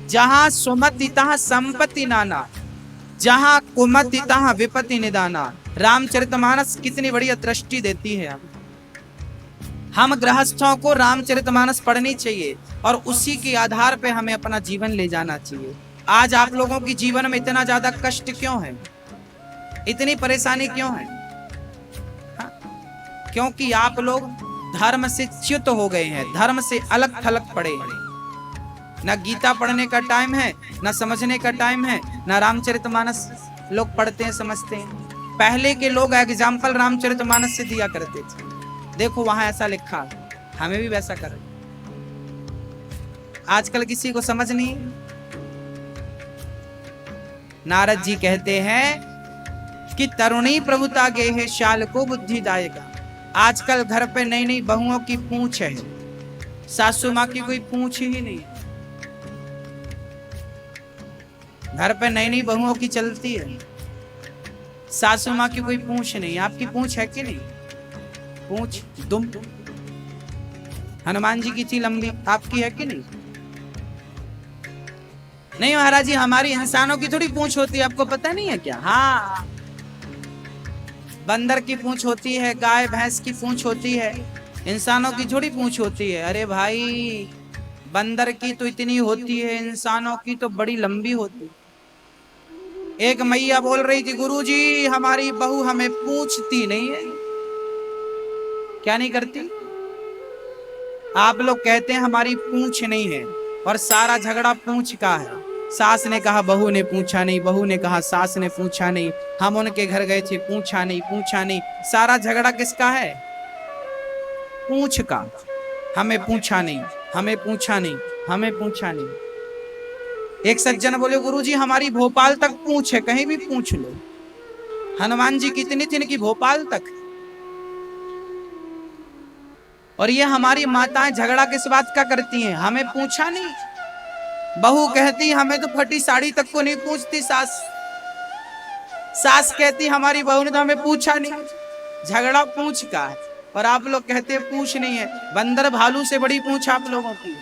जहां सुमति तहां संपत्ति नाना, जहां कुमति तहां विपत्ति निदाना। रामचरितमानस कितनी बढ़िया दृष्टि देती है। हम गृहस्थों को रामचरितमानस पढ़नी चाहिए और उसी के आधार पे हमें अपना जीवन ले जाना चाहिए। आज आप लोगों की जीवन में इतना ज्यादा कष्ट क्यों है, इतनी परेशानी क्यों है? क्योंकि आप लोग धर्म से च्युत हो गए हैं, धर्म से अलग थलग पड़े हैं। ना गीता पढ़ने का टाइम है, ना समझने का टाइम है, ना रामचरितमानस लोग पढ़ते हैं समझते हैं। पहले के लोग एग्जाम्पल रामचरितमानस से दिया करते थे, देखो वहां ऐसा लिखा, हमें भी वैसा करें। आजकल किसी को समझ नहीं। नारद जी कहते हैं कि तरुणी प्रभुता गे है शाल को बुद्धिदायका। आजकल घर पे नई नई बहुओं की पूंछ है, सासू माँ की कोई पूंछ ही नहीं। घर पे नई नई बहुओं की चलती है, सासू माँ की कोई पूंछ नहीं। आपकी पूंछ है कि नहीं? पूंछ दुम हनुमान जी की थी लंबी, आपकी है कि नहीं? नहीं महाराज जी, हमारी इंसानों की थोड़ी पूंछ होती है, आपको पता नहीं है क्या? हाँ, बंदर की पूंछ होती है, गाय भैंस की पूंछ होती है, इंसानों की थोड़ी पूंछ होती है। अरे भाई, बंदर की तो इतनी होती है, इंसानों की तो बड़ी लंबी होती है। एक मैया बोल रही थी, गुरुजी हमारी बहू हमें पूछती नहीं है। क्या नहीं करती? आप लोग कहते हैं हमारी पूंछ नहीं है और सारा झगड़ा पूंछ का है। सास ने कहा बहू ने पूछा नहीं, बहू ने कहा सास ने पूछा नहीं, हम उनके घर गए थे पूछा नहीं, पूछा नहीं। सारा झगड़ा किसका है? पूंछ का। हमें पूछा नहीं, हमें पूछा नहीं, हमें पूछा नहीं। एक सज्जन बोले, गुरुजी हमारी भोपाल तक पूंछ है, कहीं भी पूछ लो। हनुमान जी कितनी थी इनकी? भोपाल तक। और ये हमारी माताएं झगड़ा किस बात का करती हैं? हमें पूछा नहीं। बहू कहती हमें तो फटी साड़ी तक को नहीं पूछती सास। सास कहती हमारी बहू ने तो हमें पूछा नहीं। झगड़ा पूछ का है और आप लोग कहते हैं पूछ नहीं है। बंदर भालू से बड़ी पूछ आप लोगों की।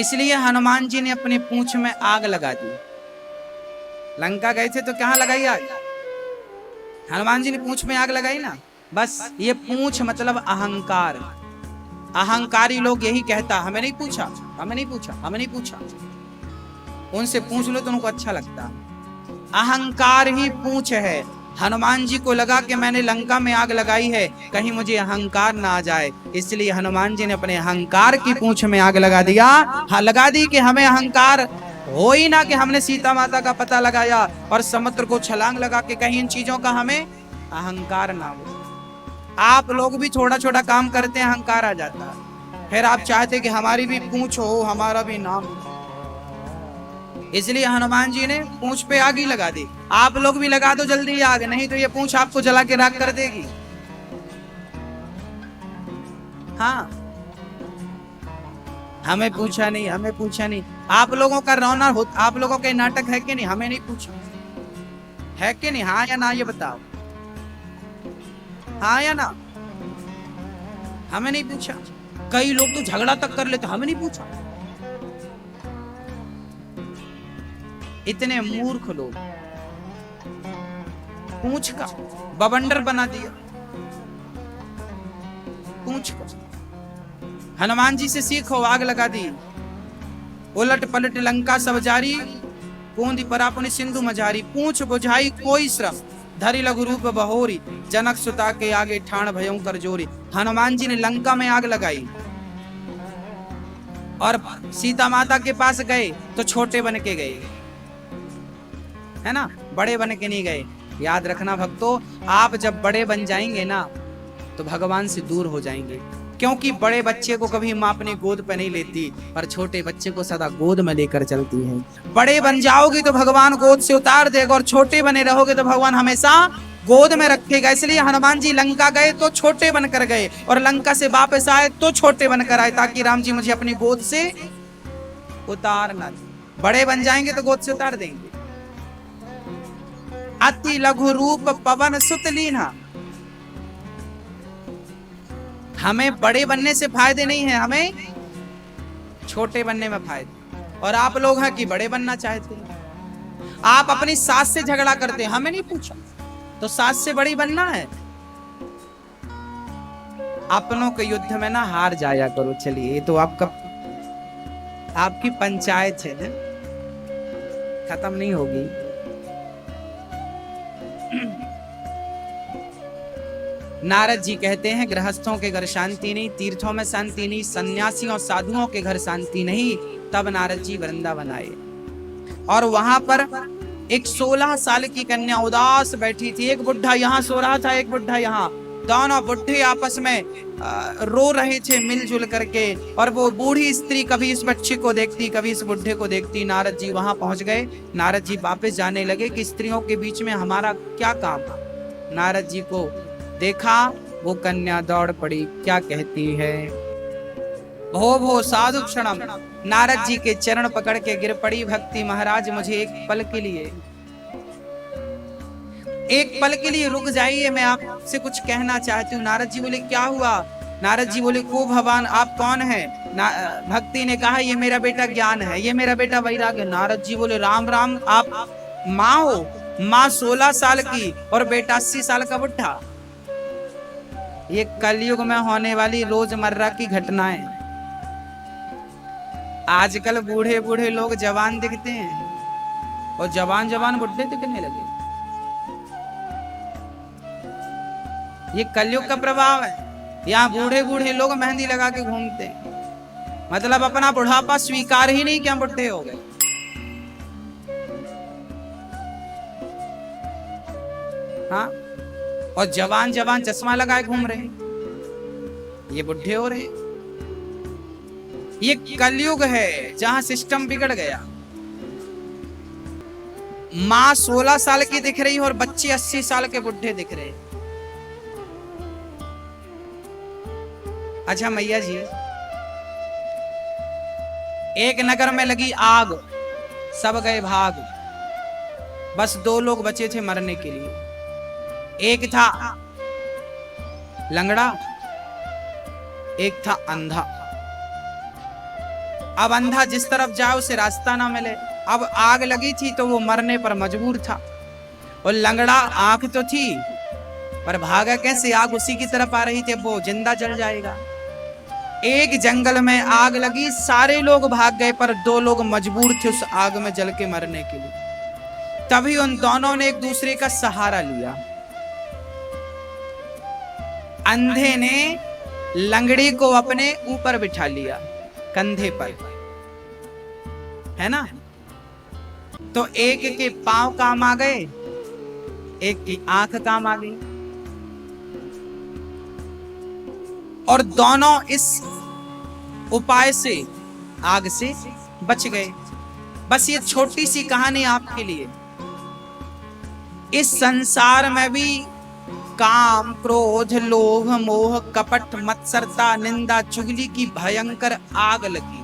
इसलिए हनुमान जी ने अपनी पूंछ में आग लगा दी। लंका गए थे तो कहां लगाई आग? हनुमान जी ने पूंछ में आग लगाई ना। बस ये पूंछ मतलब अहंकार। अहंकारी लोग यही कहता, हमें नहीं पूछा, हमें नहीं पूछा, हमें नहीं पूछा। उनसे पूछ लो तो उनको अच्छा लगता। अहंकार ही पूंछ है। हनुमान जी को लगा कि मैंने लंका में आग लगाई है, कहीं मुझे अहंकार ना आ जाए, इसलिए हनुमान जी ने अपने अहंकार की पूंछ में आग लगा दिया। हाँ, लगा दी कि हमें अहंकार हो ही ना कि हमने सीता माता का पता लगाया और समुद्र को छलांग लगा के कहीं इन चीजों का हमें अहंकार ना हो। आप लोग भी थोड़ा छोटा काम करते हैं, अहंकार आ जाता है। फिर आप चाहते कि हमारी भी पूंछ हो, हमारा भी नाम। इसलिए हनुमान जी ने पूंछ पे आग ही लगा दी। आप लोग भी लगा दो जल्दी आग, नहीं तो ये पूंछ आपको जला के राख कर देगी। हाँ, हमें पूछा नहीं, हमें पूछा नहीं। आप लोगों का रोना हो, आप लोगों के नाटक है कि नहीं? हमें नहीं पूछा है कि नहीं? हाँ या ना ये बताओ, हाँ या ना? हमें नहीं पूछा। कई लोग तो झगड़ा तक कर लेते, हमें नहीं पूछा। इतने मूर्ख लोग पूंछ का बवंडर बना दिया। पूंछ का। हनुमान जी से सीखो, आग लगा दी। उलट पलट लंका सब जारी, कूंदी परापुनि सिंधु मझारी। पूंछ बुझाई कोई श्रम, धरि लघु रूप बहोरी। जनक सुता के आगे ठाण भयं कर जोरी। हनुमान जी ने लंका में आग लगाई और सीता माता के पास गए तो छोटे बन के गए, है ना, बड़े बन के नहीं गए। याद रखना भक्तों, आप जब बड़े बन जाएंगे ना तो भगवान से दूर हो जाएंगे। क्योंकि बड़े बच्चे को कभी माँ अपनी गोद पे नहीं लेती, पर छोटे बच्चे को सदा गोद में लेकर चलती है। बड़े बन जाओगे तो भगवान गोद से उतार देगा और छोटे बने रहोगे तो भगवान हमेशा गोद में रखेगा। इसलिए हनुमान जी लंका गए तो छोटे बनकर गए और लंका से वापस आए तो छोटे बनकर आए, ताकि राम जी मुझे अपनी गोद से उतार ना दे। बड़े बन जाएंगे तो गोद से उतार देंगे। अति लघु रूप पवन सुत लीन्हा। हमें बड़े बनने से फायदे नहीं है, हमें छोटे बनने में फायदे। और आप लोग हैं कि बड़े बनना चाहते हैं। आप अपनी सास से झगड़ा करते हैं, हमें नहीं पूछा, तो सास से बड़ी बनना है। अपनों के युद्ध में ना हार जाया करो। चलिए, ये तो आपकी पंचायत है, खत्म नहीं होगी। नारद जी कहते हैं, गृहस्थों के घर शांति नहीं, तीर्थों में शांति नहीं, सन्यासियों साधुओं के घर शांति नहीं। तब नारद जी वृंदावन आए और वहां पर एक 16 साल की कन्या उदास बैठी थी। एक बुढ़ा यहाँ सो रहा था, एक बुढ़ा यहाँ। दोनों बुढ़े आपस में रो रहे थे मिलजुल करके। और वो बूढ़ी स्त्री कभी इस बच्चे को देखती, कभी इस बुढ़े को देखती। नारद जी वहां पहुंच गए। नारद जी वापस जाने लगे कि स्त्रियों के बीच में हमारा क्या काम। नारद जी को देखा, वो कन्या दौड़ पड़ी। क्या कहती है? भो भो साधु क्षणम। नारद जी के चरण पकड़ के गिर पड़ी। भक्ति महाराज, मुझे एक पल के लिए रुक जाइए, मैं आपसे कुछ कहना चाहती हूँ। नारद जी बोले, क्या हुआ? नारद जी बोले, को भगवान, आप कौन है? भक्ति ने कहा, ये मेरा बेटा ज्ञान है, ये मेरा बेटा वैराग्य। नारद जी बोले, राम राम, आप माँ हो? माँ 16 साल की और बेटा 80 साल का बुढ़ा। ये कलयुग में होने वाली रोजमर्रा की घटनाएं। आजकल बूढ़े बूढ़े लोग जवान दिखते हैं और जवान जवान बुढ़े दिखने लगे। ये कलयुग का प्रभाव है। यहाँ बूढ़े बूढ़े लोग मेहंदी लगा के घूमते हैं, मतलब अपना बुढ़ापा स्वीकार ही नहीं कि हम बुढ़े हो गए। हाँ, और जवान जवान चश्मा लगाए घूम रहे, ये बुढ़े हो रहे। ये कलयुग है जहां सिस्टम बिगड़ गया। माँ 16 साल की दिख रही और बच्चे 80 साल के बुढ़े दिख रहे। अच्छा मैया जी, एक नगर में लगी आग, सब गए भाग, बस 2 लोग बचे थे मरने के लिए। एक था लंगड़ा, एक था अंधा। अब अंधा जिस तरफ जाए उसे रास्ता ना मिले। अब आग लगी थी तो वो मरने पर मजबूर था, और लंगड़ा आंख तो थी पर भागा कैसे? आग उसी की तरफ आ रही थी, वो जिंदा जल जाएगा। एक जंगल में आग लगी, सारे लोग भाग गए पर 2 लोग मजबूर थे उस आग में जल के मरने के लिए। तभी उन दोनों ने एक दूसरे का सहारा लिया। अंधे ने लंगड़ी को अपने ऊपर बिठा लिया, कंधे पर, है ना? तो एक के पांव काम आ गए, एक की आंख काम आ गई, और दोनों इस उपाय से आग से बच गए। बस ये छोटी सी कहानी आपके लिए। इस संसार में भी काम, क्रोध, लोभ, मोह, कपट, मत्सरता, निंदा, चुगली की भयंकर आग लगी,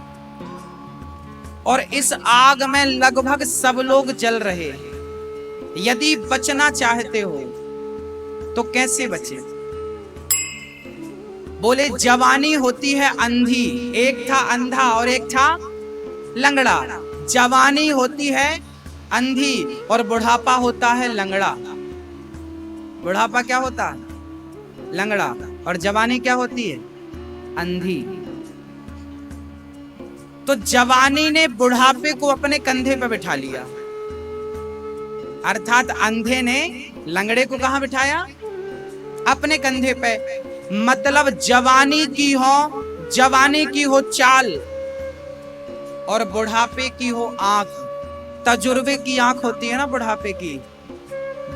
और इस आग में लगभग सब लोग जल रहे हैं। यदि बचना चाहते हो तो कैसे बचे? बोले, जवानी होती है अंधी। एक था अंधा और एक था लंगड़ा। जवानी होती है अंधी और बुढ़ापा होता है लंगड़ा। बुढ़ापा क्या होता है? लंगड़ा। और जवानी क्या होती है? अंधी। तो जवानी ने बुढ़ापे को अपने कंधे पे बिठा लिया, अर्थात अंधे ने लंगड़े को कहां बिठाया? अपने कंधे पे। मतलब जवानी की हो चाल और बुढ़ापे की हो आंख। तजुर्बे की आंख होती है ना बुढ़ापे की।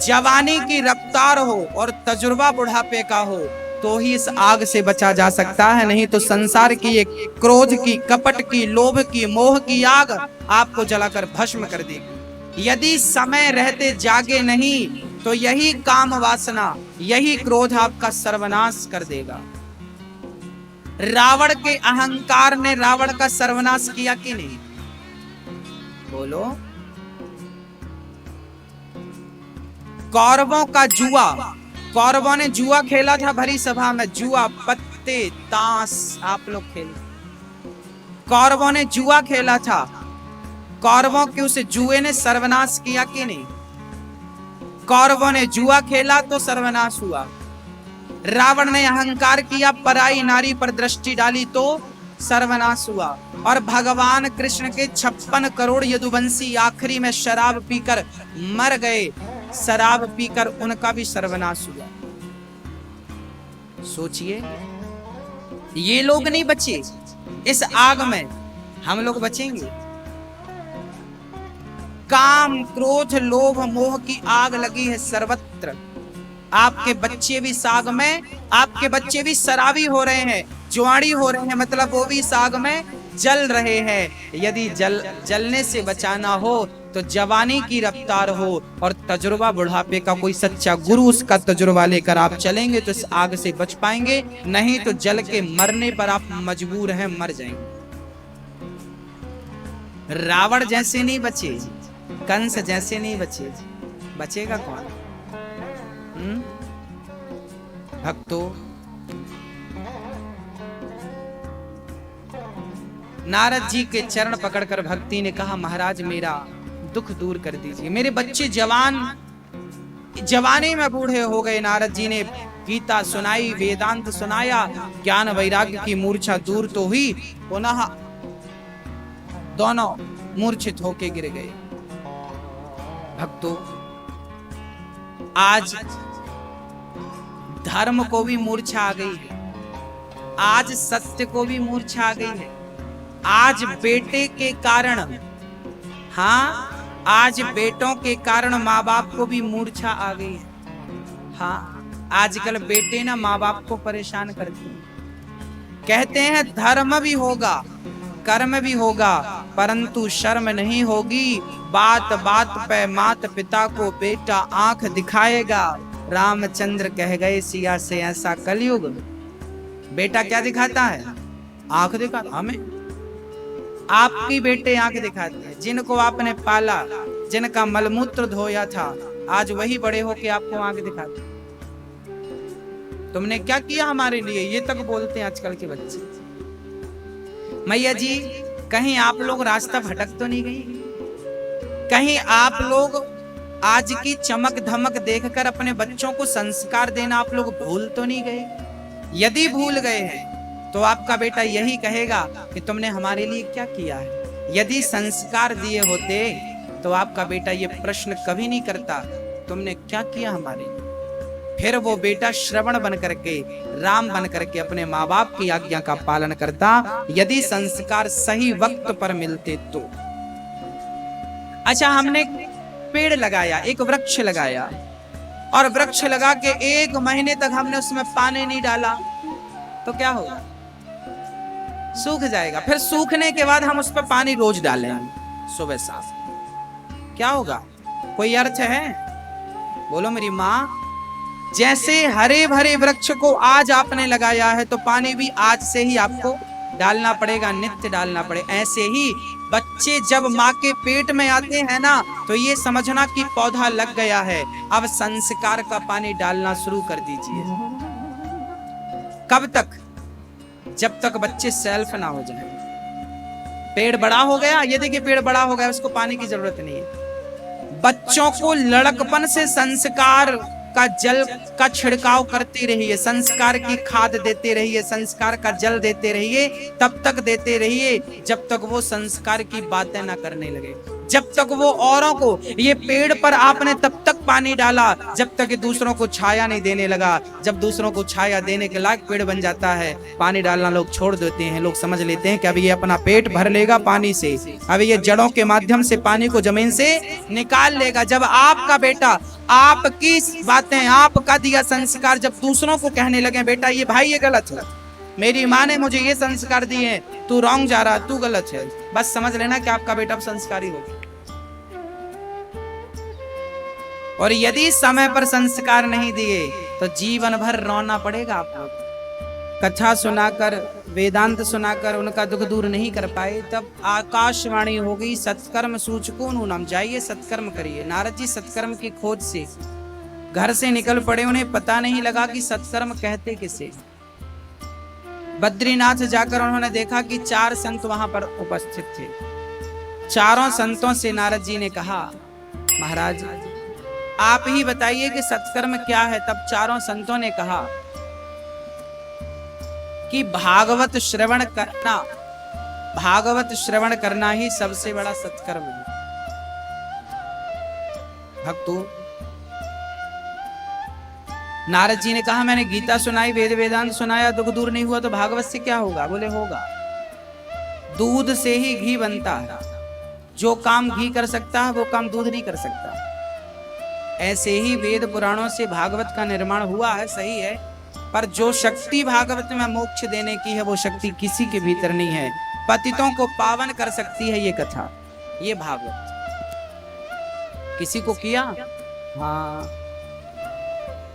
जवानी की रफ्तार हो और तजुर्बा बुढ़ापे का हो तो ही इस आग से बचा जा सकता है, नहीं तो संसार की एक क्रोध की, कपट की, लोभ की, मोह की आग आपको जलाकर भस्म कर देगी। यदि समय रहते जागे नहीं तो यही काम वासना, यही क्रोध आपका सर्वनाश कर देगा। रावण के अहंकार ने रावण का सर्वनाश किया कि नहीं? बोलो। कौरवों का जुआ, कौरवों ने जुआ खेला था भरी सभा में, जुआ, पत्ते, ताश आप लोग खेले। कौरवों ने जुआ खेला था, कौरवों के उस जुए ने सर्वनाश किया कि नहीं? कौरवों ने जुआ खेला तो सर्वनाश हुआ। रावण ने अहंकार किया, पराई नारी पर दृष्टि डाली तो सर्वनाश हुआ। और भगवान कृष्ण के 56 करोड़ यदुवंशी आखिरी में शराब पीकर मर गए, शराब पीकर उनका भी सर्वनाश हुआ। सोचिए, ये लोग नहीं बचे इस आग में, हम लोग बचेंगे? काम, क्रोध, लोभ, मोह की आग लगी है सर्वत्र। आपके बच्चे भी इस आग में, आपके बच्चे भी शराबी हो रहे हैं, जुआड़ी हो रहे हैं, मतलब वो भी इस आग में जल रहे हैं। यदि जलने से बचाना हो तो जवानी की रफ्तार हो और तजुर्बा बुढ़ापे का कोई सच्चा गुरु, उसका तजुर्बा लेकर आप चलेंगे तो इस आग से बच पाएंगे, नहीं तो जल के मरने पर आप मजबूर हैं, मर जाएंगे। रावण जैसे नहीं बचे, कंस जैसे नहीं बचे, बचेगा कौन? भक्तों, नारद जी के चरण पकड़कर भक्ति ने कहा, महाराज मेरा दुख दूर कर दीजिए, मेरे बच्चे जवानी में बूढ़े हो गए। नारद जी ने गीता सुनाई, वेदांत सुनाया, ज्ञान वैराग्य की मूर्छा दूर तो हुई, पुनः दोनों मूर्छित होके गिर गए। भक्तों, आज धर्म को भी मूर्छा आ गई है, आज सत्य को भी मूर्छा आ गई है, आज बेटे के कारण, हाँ, आज बेटों के कारण माँ बाप को भी मूर्छा आ गई है। हाँ, आजकल बेटे ना माँ बाप को परेशान करते हैं, कहते हैं धर्म भी होगा, कर्म भी होगा, परंतु शर्म नहीं होगी। बात बात पे माता पिता को बेटा आंख दिखाएगा। रामचंद्र कह गए सिया से ऐसा कलयुग। बेटा क्या दिखाता है? आंख दिखाता। हमें आपकी बेटे आंख दिखाते हैं, जिनको आपने पाला, जिनका मलमूत्र धोया था, आज वही बड़े होके आपको आंख दिखाते। तुमने क्या किया हमारे लिए, ये तक बोलते हैं आजकल के बच्चे। मैया जी, कहीं आप लोग रास्ता भटक तो नहीं गई? कहीं आप लोग आज की चमक धमक देखकर अपने बच्चों को संस्कार देना आप लोग भूल तो नहीं गए? यदि भूल गए हैं तो आपका बेटा यही कहेगा कि तुमने हमारे लिए क्या किया है। यदि संस्कार दिए होते तो आपका बेटा ये प्रश्न कभी नहीं करता, तुमने क्या किया हमारे लिए। फिर वो बेटा श्रवण बन करके, राम बन करके अपने माँ बाप की आज्ञा का पालन करता, यदि संस्कार सही वक्त पर मिलते तो। अच्छा, हमने पेड़ लगाया, एक वृक्ष लगाया, और वृक्ष लगा के 1 महीने तक हमने उसमें पानी नहीं डाला तो क्या होगा? सूख जाएगा। फिर सूखने के बाद हम उस पर पानी रोज डालेंगे, सुबह शाम, क्या होगा? कोई अर्थ है? बोलो मेरी माँ। जैसे हरे भरे वृक्ष को आज आपने लगाया है तो पानी भी आज से ही आपको डालना पड़ेगा, नित्य डालना पड़े। ऐसे ही बच्चे जब माँ के पेट में आते हैं ना, तो ये समझना कि पौधा लग गया है, अब संस्कार का पानी डालना शुरू कर दीजिए। कब तक? जब तक बच्चे सेल्फ ना हो जाए। पेड़ बड़ा हो गया, ये देखिए पेड़ बड़ा हो गया, उसको पानी की जरूरत नहीं है। बच्चों को लड़कपन से संस्कार का जल का छिड़काव करते रहिए, संस्कार की खाद देते रहिए, संस्कार का जल देते रहिए, तब तक देते रहिए जब तक वो संस्कार की बातें ना करने लगे, जब तक वो औरों को, ये पेड़ पर आपने तब तक पानी डाला जब तक दूसरों को छाया नहीं देने लगा। जब दूसरों को छाया देने के लायक पेड़ बन जाता है, पानी डालना लोग छोड़ देते हैं। लोग समझ लेते हैं कि अभी ये अपना पेट भर लेगा पानी से, अभी ये जड़ों के माध्यम से पानी को जमीन से निकाल लेगा। जब आपका बेटा आपकी बातें, आपका दिया संस्कार जब दूसरों को कहने लगे, बेटा ये भाई ये गलत है, मेरी माँ ने मुझे ये संस्कार दिए हैं, तू रॉन्ग जा रहा, तू गलत है, बस समझ लेना कि आपका बेटा अब संस्कारी हो गया। और यदि समय पर संस्कार नहीं दिए तो जीवन भर रोना पड़ेगा आप लोग। कथा सुनाकर, वेदांत सुनाकर उनका दुख दूर नहीं कर पाए, तब आकाशवाणी हो गई, सत्कर्म सूचको नूनम, जाइए सत्कर्म करिए। नारद जी सत्कर्म की खोज से घर से निकल पड़े, उन्हें पता नहीं लगा कि सत्कर्म कहते किसे। बद्रीनाथ जाकर उन्होंने देखा कि 4 संत वहां पर उपस्थित थे। चारों संतों से नारद जी ने कहा, महाराज आप ही बताइए कि सत्कर्म क्या है। तब चारों संतों ने कहा कि भागवत श्रवण करना, भागवत श्रवण करना ही सबसे बड़ा सत्कर्म है। भक्तों, नारद जी ने कहा मैंने गीता सुनाई, वेद वेदांत सुनाया, दुख दूर नहीं हुआ तो भागवत से क्या होगा? बोले होगा, दूध से ही घी बनता है। जो काम घी कर सकता है वो काम दूध नहीं कर सकता। ऐसे ही वेद पुराणों से भागवत का निर्माण हुआ है, सही है, पर जो शक्ति भागवत में मोक्ष देने की है वो शक्ति किसी के भीतर नहीं है। पतितों को पावन कर सकती है ये कथा, ये भागवत। किसी को किया? हाँ।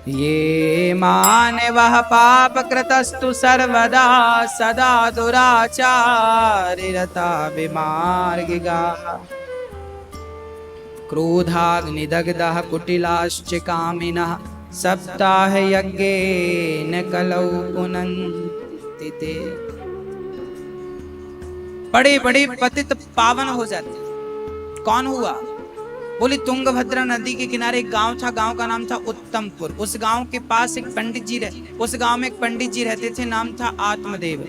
ये माने वह पाप कृतस्तु सर्वदा सदा दुराचारिरता विमार्गिगा क्रोधाग्निदग्धः कुटिलाश्च कामिनः सप्ताह यज्ञेन कलौ पुनन्ति ते। बड़े बड़े पतित पावन हो जाते। कौन हुआ? बोली तुंगभद्रा नदी के किनारे एक गांव था, गांव का नाम था उत्तमपुर। उस गांव के पास एक पंडित जी उस गांव में एक पंडित जी रहते थे, नाम था आत्मदेव।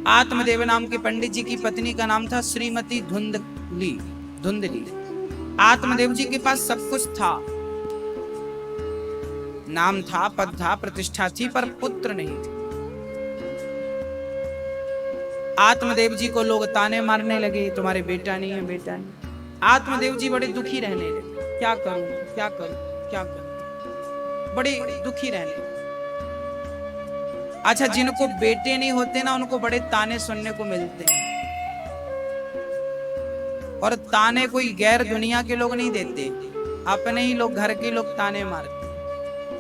आत्मदेव नाम के पंडित जी की पत्नी का नाम था श्रीमती धुंधली। आत्मदेव जी के पास सब कुछ था, नाम था, पद था, प्रतिष्ठा थी, पर पुत्र नहीं थे। आत्मदेव जी को लोग ताने मारने लगे, तुम्हारे बेटा नहीं है, बेटा नहीं। आत्मदेव जी बड़े दुखी रहने लगे, क्या करूं, क्या करूं, क्या करूं, बड़े दुखी रहने। अच्छा, जिनको बेटे नहीं होते ना, उनको बड़े ताने सुनने को मिलते हैं, और ताने कोई गैर दुनिया के लोग नहीं देते, अपने ही लोग, घर के लोग ताने मारते।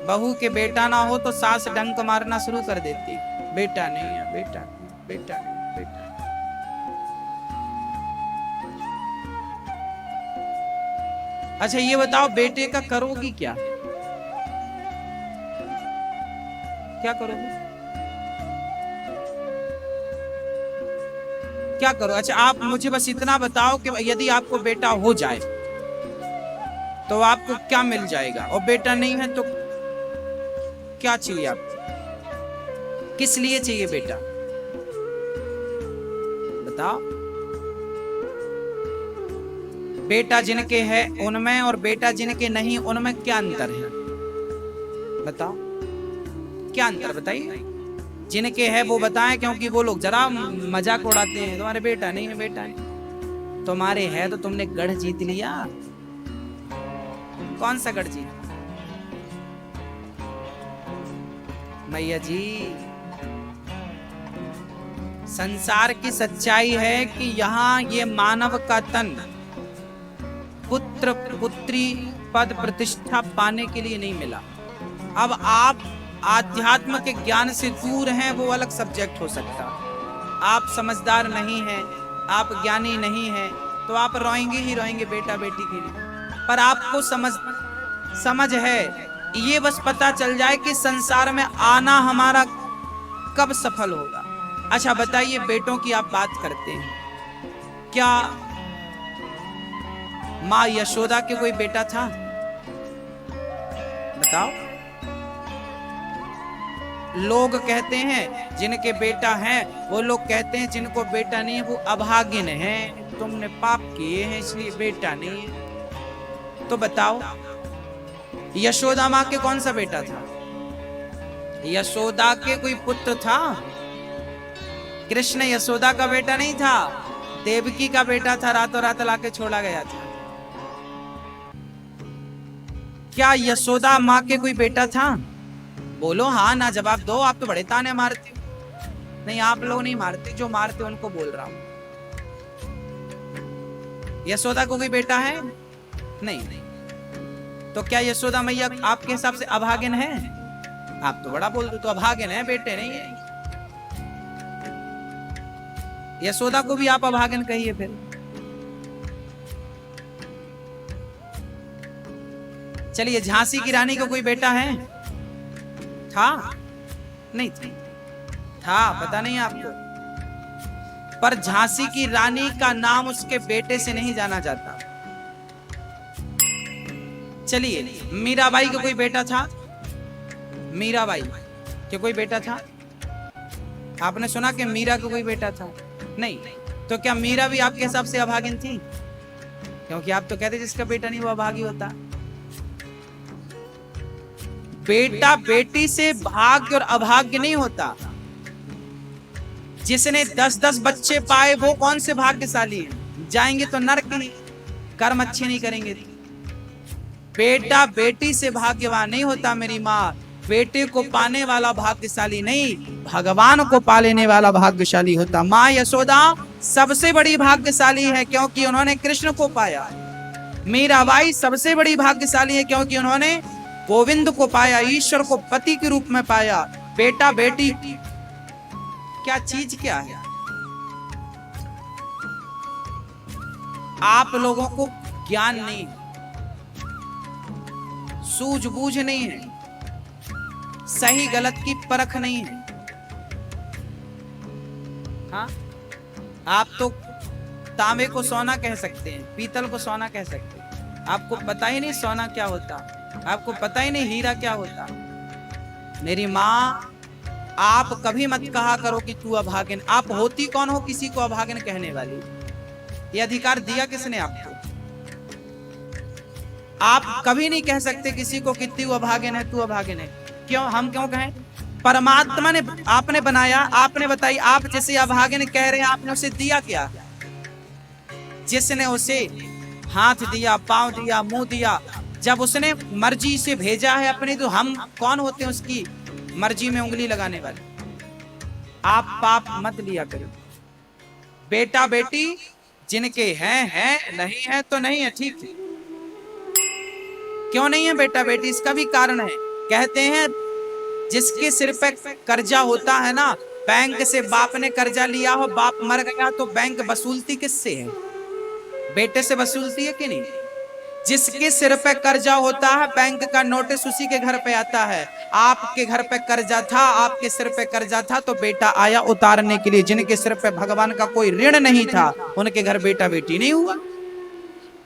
बहू के बेटा ना हो तो सास डंक मारना शुरू कर देती, बेटा नहीं है, बेटा नहीं, बेटा नहीं, बेटा। अच्छा ये बताओ, बेटे का करोगी क्या? क्या करोगे? क्या करो? अच्छा आप मुझे बस इतना बताओ कि यदि आपको बेटा हो जाए तो आपको क्या मिल जाएगा, और बेटा नहीं है तो क्या चाहिए आपको? किस लिए चाहिए बेटा? बताओ। बेटा जिनके है उनमें और बेटा जिनके नहीं उनमें क्या अंतर है? बताओ, क्या अंतर बताइए। जिनके है वो बताएं, क्योंकि वो लोग जरा मजाक उड़ाते हैं, तुम्हारे बेटा नहीं है, बेटा नहीं। तुम्हारे है तो तुमने गढ़ जीत लिया। कौन सा गढ़ जीत? मैया जी, संसार की सच्चाई है कि यहाँ ये मानव का तन पुत्र पुत्री पद प्रतिष्ठा पाने के लिए नहीं मिला। अब आप आध्यात्म के ज्ञान से दूर हैं, वो अलग सब्जेक्ट हो सकता। आप समझदार नहीं हैं, आप ज्ञानी नहीं हैं, तो आप रोएंगे ही रोएंगे बेटा बेटी के लिए। पर आपको समझ है, ये बस पता चल जाए कि संसार में आना हमारा कब सफल होगा। अच्छा बताइए, बेटों की आप बात करते हैं, क्या माँ यशोदा के कोई बेटा था? बताओ। लोग कहते हैं जिनके बेटा है, वो लोग कहते हैं जिनको बेटा नहीं है वो अभागिन है, तुमने पाप किए हैं इसलिए बेटा नहीं है। तो बताओ, यशोदा माँ के कौन सा बेटा था? यशोदा के कोई पुत्र था? कृष्ण यशोदा का बेटा नहीं था, देवकी का बेटा था, रातों रात लाके छोड़ा गया था। क्या यशोदा माँ के कोई बेटा था? बोलो हाँ ना, जवाब दो। आप तो बड़े ताने मारते हो। नहीं, आप लोग नहीं मारते, जो मारते उनको बोल रहा हूं। यशोदा को कोई बेटा है? नहीं। तो क्या यशोदा मैया आपके हिसाब से अभागिन है? आप तो बड़ा बोल दो, तो अभागिन है, बेटे नहीं है। यशोदा को भी आप अभागिन कहिए फिर। चलिए, झांसी की रानी को कोई बेटा है? था? नहीं था, पता नहीं आपको। पर झांसी की रानी का नाम उसके बेटे से नहीं जाना जाता। चलिए, मीराबाई को कोई बेटा था? मीराबाई के कोई बेटा था? आपने सुना कि मीरा को कोई बेटा था? नहीं। तो क्या मीरा भी आपके हिसाब से अभागिन थी? क्योंकि आप तो कहते जिसका बेटा नहीं वो अभागी होता। बेटा बेटी से भाग्य और अभाग्य नहीं होता। जिसने 10-10 बच्चे पाए वो कौन से भाग्यशाली है? जाएंगे तो नरक ही, कर्म अच्छे नहीं करेंगे। बेटा बेटी से भाग्यवान नहीं होता मेरी माँ। बेटे को पाने वाला भाग्यशाली नहीं, भगवान को पालेने वाला भाग्यशाली होता। माँ यशोदा सबसे बड़ी भाग्यशाली है क्योंकि उन्होंने कृष्ण को पाया। मीराबाई सबसे बड़ी भाग्यशाली है क्योंकि उन्होंने गोविंद को पाया, ईश्वर को पति के रूप में पाया। बेटा बेटी क्या चीज क्या है? आप लोगों को ज्ञान नहीं, सूझबूझ नहीं है, सही गलत की परख नहीं है। हाँ, आप तो तांबे को सोना कह सकते हैं, पीतल को सोना कह सकते हैं। आपको पता ही नहीं सोना क्या होता, आपको पता ही नहीं हीरा क्या होता। मेरी माँ, आप कभी मत कहा करो कि तू अभागिन। आप होती कौन हो किसी को अभागिन कहने वाली? ये अधिकार दिया किसने आपको? आप कभी नहीं कह सकते किसी को कि तू अभागिन है, तू अभागिन है। क्यों? हम क्यों कहें? परमात्मा ने आपने बनाया, आपने बताई। आप जैसे अभागिन कह रहे हैं, आपने उसे दिया क्या? जिसने उसे हाथ दिया, पांव दिया, मुंह दिया, जब उसने मर्जी से भेजा है अपनी, तो हम कौन होते हैं उसकी मर्जी में उंगली लगाने वाले? आप पाप मत लिया करो। बेटा बेटी जिनके हैं, नहीं है तो नहीं है, ठीक है। क्यों नहीं है बेटा बेटी? इसका भी कारण है। कहते हैं जिसके सिर पे कर्जा होता है ना, बैंक से बाप ने कर्जा लिया हो, बाप मर गया तो बैंक वसूलती किससे है? बेटे से वसूलती है कि नहीं? जिसके सिर पे कर्जा होता है, बैंक का नोटिस उसी के घर पे आता है। आपके घर पे कर्जा था, आपके सिर पे कर्जा था, तो बेटा आया उतारने के लिए। जिनके सिर पे भगवान का कोई ऋण नहीं था, उनके घर बेटा बेटी नहीं हुआ।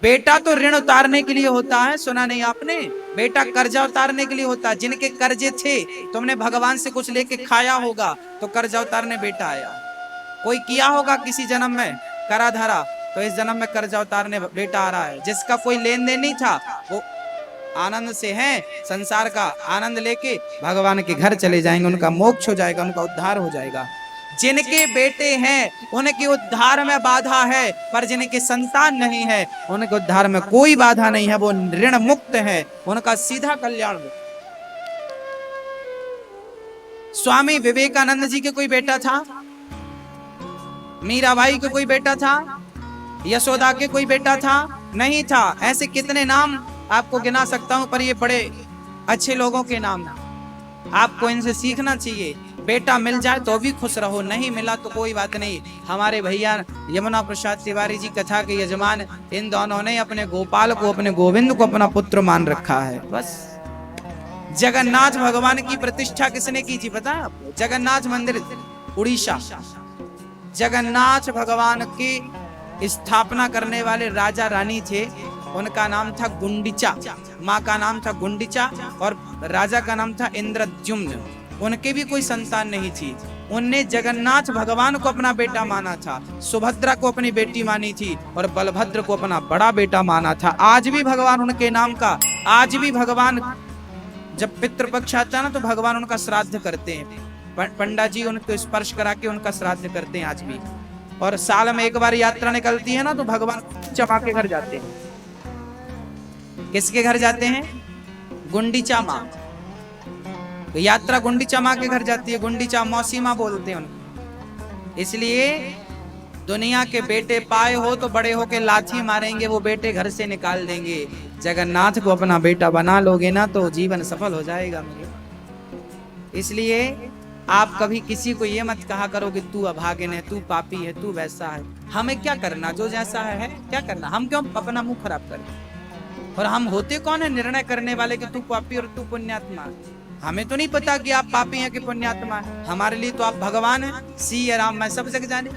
बेटा तो ऋण उतारने के लिए होता है, सुना नहीं आपने? बेटा कर्जा उतारने के लिए होता है। जिनके कर्जे थे, तुमने भगवान से कुछ लेके खाया होगा, तो कर्जा उतारने बेटा आया। कोई किया होगा किसी जन्म में करा धरा, तो इस जन्म में कर्जा उतारने बेटा आ रहा है। जिसका कोई लेन देन नहीं था, वो आनंद से है, संसार का आनंद लेके भगवान के घर चले जाएंगे, उनका मोक्ष हो जाएगा, उनका उद्धार हो जाएगा। जिनके बेटे हैं उनके उद्धार में बाधा है, पर जिनके संतान नहीं है उनके उद्धार में कोई बाधा नहीं है। वो ऋण मुक्त है, उनका सीधा कल्याण हो। स्वामी विवेकानंद जी के कोई बेटा था? मीराबाई के कोई बेटा था? यशोदा के कोई बेटा था? नहीं था। ऐसे कितने नाम आपको गिना सकता हूं, पर ये बड़े अच्छे लोगों के नाम। आपको इनसे सीखना चाहिए। बेटा मिल जाए तो भी खुश रहो, नहीं मिला तो कोई बात नहीं। हमारे भैया यमुना प्रसाद तिवारी जी कथा के यजमान, इन दोनों ने अपने गोपाल को, अपने गोविंद को अपना पुत्र मान रखा है। बस। जगन्नाथ भगवान की प्रतिष्ठा किसने की थी पता है आपको? जगन्नाथ मंदिर उड़ीसा, जगन्नाथ भगवान की स्थापना करने वाले राजा रानी थे, उनका नाम था गुंडिचा। माँ का नाम था गुंडिचा और राजा का नाम था इंद्रद्युम्न। उनके भी कोई संतान नहीं थी। उनने जगन्नाथ भगवान को अपना बेटा माना था, सुभद्रा को अपनी बेटी मानी थी और बलभद्र को अपना बड़ा बेटा माना था। आज भी भगवान उनके नाम का, आज भी भगवान जब पितृपक्ष आता है ना, तो भगवान उनका श्राद्ध करते हैं। पंडा जी उनको स्पर्श करा के उनका श्राद्ध करते हैं आज भी। और साल में एक बार यात्रा निकलती है ना, तो भगवान चमा के घर जाते हैं। किसके घर जाते हैं? गुंडीचा माँ। तो यात्रा गुंडीचा माँ के घर जाती है। गुंडीचा मौसी माँ बोलते हैं उनको। इसलिए दुनिया के बेटे पाए हो तो बड़े होके लाठी मारेंगे, वो बेटे घर से निकाल देंगे। जगन्नाथ को अपना बेटा बना लोगे ना तो जीवन सफल हो जाएगा मेरे। इसलिए आप कभी किसी को ये मत कहा करो कि तू अभागिन है, तू पापी है, तू वैसा है। हमें क्या करना, जो जैसा है क्या करना, हम क्यों अपना मुंह खराब करें। और हम होते कौन है निर्णय करने वाले कि तू पापी और तू पुण्यात्मा। हमें तो नहीं पता कि आप पापी हैं कि पुण्यात्मा है। हमारे लिए तो आप भगवान हैं, सी या राम मैं सब जगह जाने।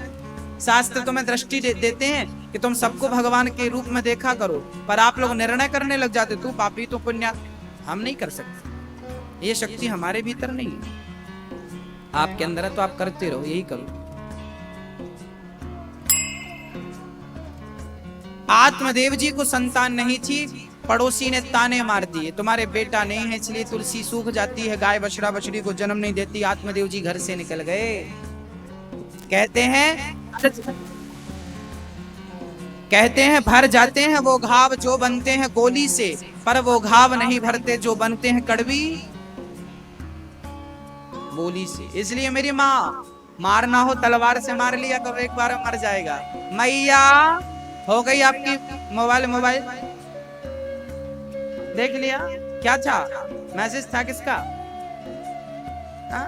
शास्त्र तुम्हें दृष्टि देते हैं कि तुम सबको भगवान के रूप में देखा करो, पर आप लोग निर्णय करने लग जाते तू पापी तो पुण्यात्मा। हम नहीं कर सकते, ये शक्ति हमारे भीतर नहीं है, आपके अंदर है, तो आप करते रहो, यही करो। आत्मदेव जी को संतान नहीं थी, पड़ोसी ने ताने मार दिए, तुम्हारे बेटा नहीं है इसलिए तुलसी सूख जाती है, गाय बछड़ा बछड़ी को जन्म नहीं देती। आत्मदेव जी घर से निकल गए। कहते हैं भर जाते हैं वो घाव जो बनते हैं गोली से, पर वो घाव नहीं भरते जो बनते हैं कड़वी बोली से। इसलिए मेरी माँ, मारना हो तलवार से मार लिया तो एक बार मर जाएगा। मैया हो गई आपकी मोबाइल देख लिया, क्या था मैसेज था किसका? हा?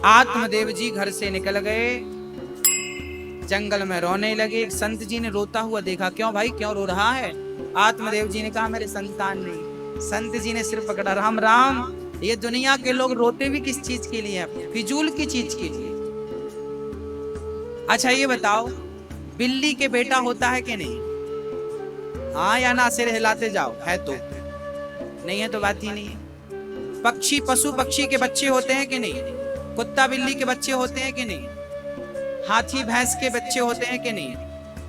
आत्मदेव जी घर से निकल गए, जंगल में रोने लगे। एक संत जी ने रोता हुआ देखा, क्यों भाई क्यों रो रहा है? आत्मदेव जी ने कहा मेरे संतान नहीं। संत जी ने सिर पकड़ा, राम राम, ये दुनिया के लोग रोते भी किस चीज के लिए? फिजूल की चीज के लिए। अच्छा ये बताओ, बिल्ली के बेटा होता है कि नहीं? हाँ या ना, सिर हिलाते जाओ, है तो नहीं है तो बात ही नहीं है। पक्षी पशु पक्षी के बच्चे होते हैं कि नहीं? कुत्ता बिल्ली के बच्चे होते हैं कि नहीं? हाथी भैंस के बच्चे होते हैं कि नहीं?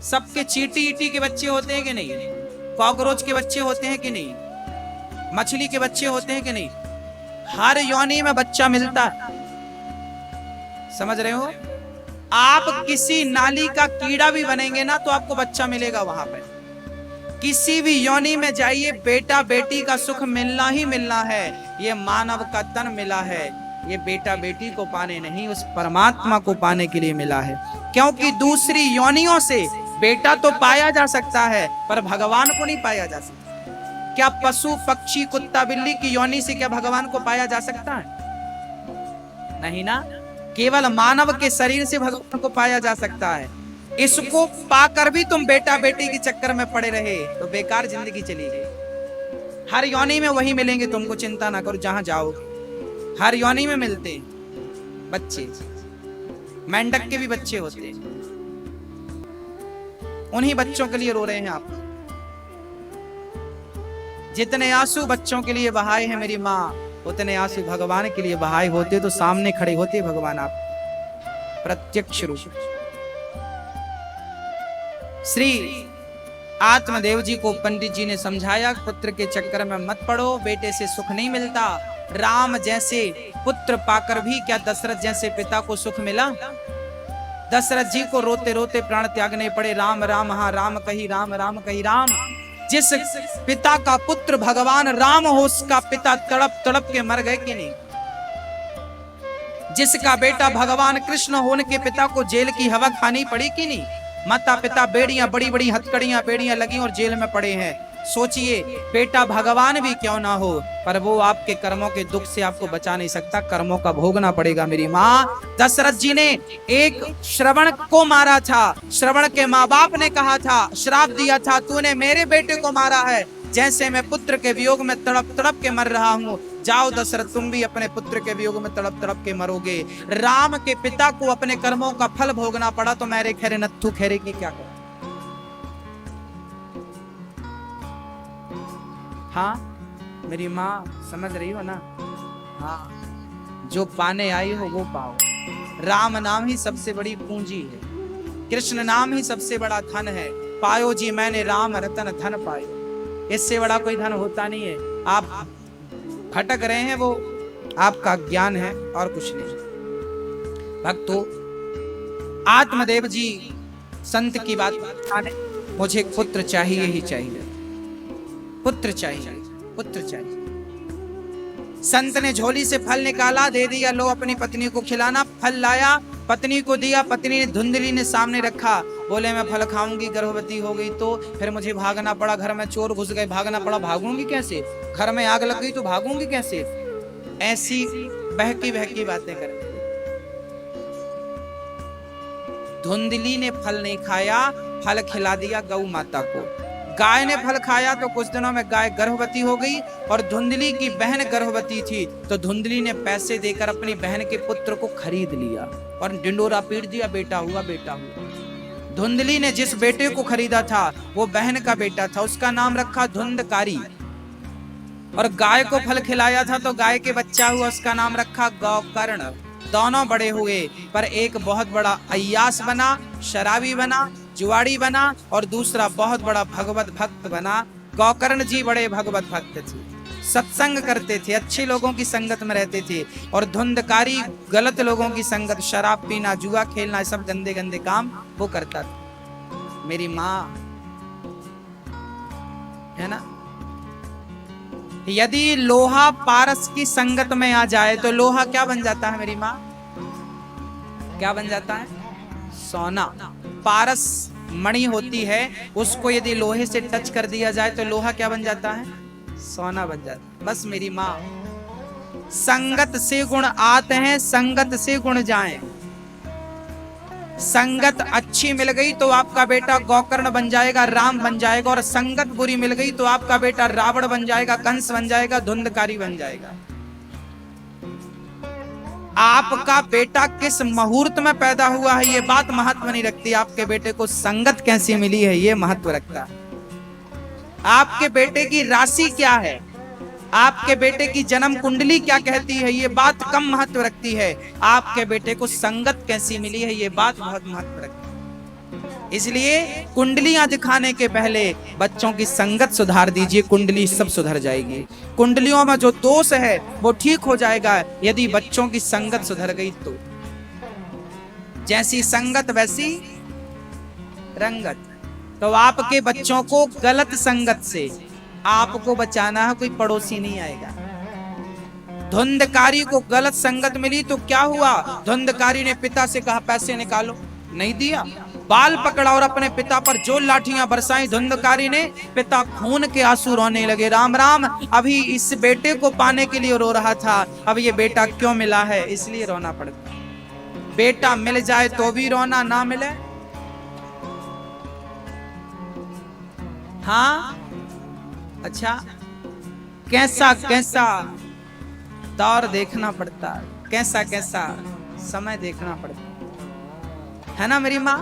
सबके चींटी ईटी के बच्चे होते हैं कि नहीं? कॉकरोच के बच्चे होते हैं कि नहीं? मछली के बच्चे होते हैं कि नहीं? हर योनि में बच्चा मिलता है, समझ रहे हो? आप किसी नाली का कीड़ा भी बनेंगे ना तो आपको बच्चा मिलेगा वहां पे। किसी भी योनि में जाइए, बेटा बेटी का सुख मिलना ही मिलना है। ये मानव का तन मिला है, ये बेटा बेटी को पाने नहीं, उस परमात्मा को पाने के लिए मिला है। क्योंकि दूसरी योनियों से बेटा तो पाया जा सकता है पर भगवान को नहीं पाया जा सकता। क्या पशु पक्षी कुत्ता बिल्ली की योनि से क्या भगवान को पाया जा सकता है? नहीं ना, केवल मानव के शरीर से भगवान को पाया जा सकता है। इसको पाकर भी तुम बेटा बेटी के चक्कर में पड़े रहे तो बेकार जिंदगी चली गई। हर योनि में वही मिलेंगे तुमको, चिंता ना करो, जहां जाओ हर योनि में मिलते हैं बच्चे। मेंढक के भी बच्चे होते हैं, उन्हीं बच्चों के लिए रो रहे हैं आप। जितने आंसू बच्चों के लिए बहाए हैं मेरी माँ, उतने आंसू भगवान के लिए बहाए होते तो सामने खड़े होते भगवान आप, प्रत्यक्ष रूप। श्री आत्मदेव जी को पंडित जी ने समझाया, पुत्र के चक्कर में मत पड़ो, बेटे से सुख नहीं मिलता। राम जैसे पुत्र पाकर भी क्या दशरथ जैसे पिता को सुख मिला? दशरथ जी को रोते रोते प्राण त्यागने पड़े। राम राम, हाँ राम कही राम, राम कही राम। जिस पिता का पुत्र भगवान राम हो, उसका पिता तड़प तड़प के मर गए कि नहीं? जिसका बेटा भगवान कृष्ण हो, उनके पिता को जेल की हवा खानी पड़ी कि नहीं? माता पिता बेड़ियां, बड़ी बड़ी हथकड़ियां बेड़ियां लगी और जेल में पड़े हैं। सोचिए, बेटा भगवान भी क्यों ना हो, पर वो आपके कर्मों के दुख से आपको बचा नहीं सकता, कर्मों का भोगना पड़ेगा मेरी माँ। दशरथ जी ने एक श्रवण को मारा था, श्रवण के माँ बाप ने कहा था, श्राप दिया था, तूने मेरे बेटे को मारा है, जैसे मैं पुत्र के वियोग में तड़प तड़प के मर रहा हूँ, जाओ दशरथ तुम भी अपने पुत्र के वियोग में तड़प तड़प के मरोगे। राम के पिता को अपने कर्मों का फल भोगना पड़ा तो मेरे खेरे नत्थु खेरे की क्या करो? हाँ मेरी माँ, समझ रही हो ना? हाँ, जो पाने आई हो वो पाओ। राम नाम ही सबसे बड़ी पूंजी है, कृष्ण नाम ही सबसे बड़ा धन है। पायो जी मैंने राम रतन धन पायो, इससे बड़ा कोई धन होता नहीं है। आप भटक रहे हैं, वो आपका ज्ञान है और कुछ नहीं। भक्तों, आत्मदेव जी संत की बात माने, मुझे पुत्र चाहिए ही चाहिए, पुत्र चाहिए, पुत्र चाहिए। संत ने झोली से फल निकाला, दे दिया, लो अपनी पत्नी को खिलाना। फल लाया, पत्नी को दिया, पत्नी ने धुंधली ने सामने रखा। बोले मैं फल खाऊंगी, गर्भवती हो गई तो फिर मुझे भागना पड़ा, घर में चोर घुस गए, भागना पड़ा, भागूंगी कैसे, घर में आग लग गई तो भागूंगी कैसे। ऐसी बहकी बहकी बातें करते। धुंधली ने फल नहीं खाया, फल खिला दिया गौ माता को। गाय ने फल खाया तो कुछ दिनों में गाय गर्भवती हो गई, और धुंधली की बहन गर्भवती थी तो धुंधली ने पैसे देकर अपनी बहन के पुत्र को खरीद लिया और डिंडोरा पीट दिया, बेटा हुआ, बेटा हुआ। धुंधली ने जिस बेटे को खरीदा था वो बहन का बेटा था, उसका नाम रखा धुंधकारी। और गाय को फल खिलाया था तो गाय के बच्चा हुआ, उसका नाम रखा गौकर्ण। दोनों बड़े हुए, पर एक बहुत बड़ा अय्यास बना, शराबी बना, जुआड़ी बना, और दूसरा बहुत बड़ा भगवत भक्त बना। गौकर्ण जी बड़े भगवत भक्त थे, सत्संग करते थे, अच्छे लोगों की संगत में रहते थे, और धुंधकारी गलत लोगों की संगत, शराब पीना, जुआ खेलना, सब गंदे गंदे काम वो करता था। मेरी माँ है ना, यदि लोहा पारस की संगत में आ जाए तो लोहा क्या बन जाता है मेरी माँ, क्या बन जाता है, सोना। पारस मणि होती है, उसको यदि लोहे से टच कर दिया जाए तो लोहा क्या बन जाता है, सोना बन जाता है। बस मेरी माँ, संगत से गुण आते हैं, संगत से गुण जाएं। संगत अच्छी मिल गई तो आपका बेटा गौकर्ण बन जाएगा, राम बन जाएगा, और संगत बुरी मिल गई तो आपका बेटा रावण बन जाएगा, कंस बन जाएगा, धुंधकारी बन जाएगा। आपका बेटा किस मुहूर्त में पैदा हुआ है ये बात महत्व नहीं रखती, आपके बेटे को संगत कैसी मिली है ये महत्व रखता है। आपके बेटे की राशि क्या है, आपके बेटे की जन्म कुंडली क्या कहती है ये बात कम महत्व रखती है, आपके बेटे को संगत कैसी मिली है ये बात बहुत महत्व रखती है। इसलिए कुंडलियां दिखाने के पहले बच्चों की संगत सुधार दीजिए, कुंडली सब सुधर जाएगी। कुंडलियों में जो दोष है वो ठीक हो जाएगा यदि बच्चों की संगत सुधर गई तो। जैसी संगत वैसी रंगत। तो आपके बच्चों को गलत संगत से आपको बचाना है, कोई पड़ोसी नहीं आएगा। धुंधकारी को गलत संगत मिली तो क्या हुआ, धुंधकारी ने पिता से कहा पैसे निकालो, नहीं दिया, बाल पकड़ा और अपने पिता पर जो लाठियां बरसाई। धुंधकारी ने, पिता खून के आंसू रोने लगे, राम राम, अभी इस बेटे को पाने के लिए रो रहा था, अब ये बेटा क्यों मिला है इसलिए रोना पड़ता। बेटा मिल जाए तो भी रोना, ना मिले हाँ अच्छा, कैसा कैसा दौर देखना पड़ता, कैसा कैसा समय देखना पड़ता है ना मेरी माँ।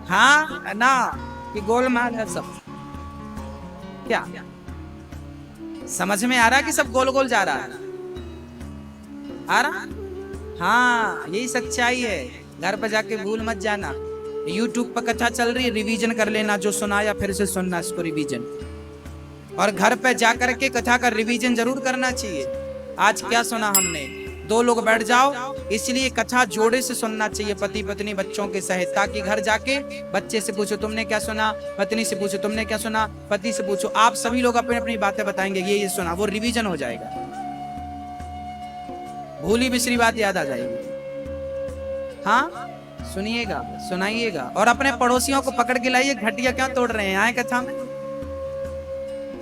हाँ है ना, कि गोलमाल है सब, क्या समझ में आ रहा है कि सब गोल गोल जा रहा है, आ रहा। हाँ यही सच्चाई है, घर पर जाके भूल मत जाना। YouTube पर कथा चल रही है, रिवीजन कर लेना, जो सुना या फिर से सुनना इसको रिवीजन, और घर पे जाकर के कथा का रिवीजन जरूर करना चाहिए। आज क्या सुना हमने, 2 लोग बैठ जाओ, इसलिए कथा जोड़े से सुनना चाहिए, पति पत्नी बच्चों के सहित, ताकि घर जाके बच्चे से पूछो तुमने क्या सुना, पत्नी से पूछो तुमने क्या सुना, पति से पूछो, आप सभी लोग अपनी अपनी बातें बताएंगे, ये सुना, वो रिवीजन हो जाएगा, भूली बिसरी बात याद आ जाएगी। हाँ सुनिएगा, सुनाइएगा, और अपने पड़ोसियों को पकड़ के लाइए, घटिया क्यों तोड़ रहे हैं आए कथा में।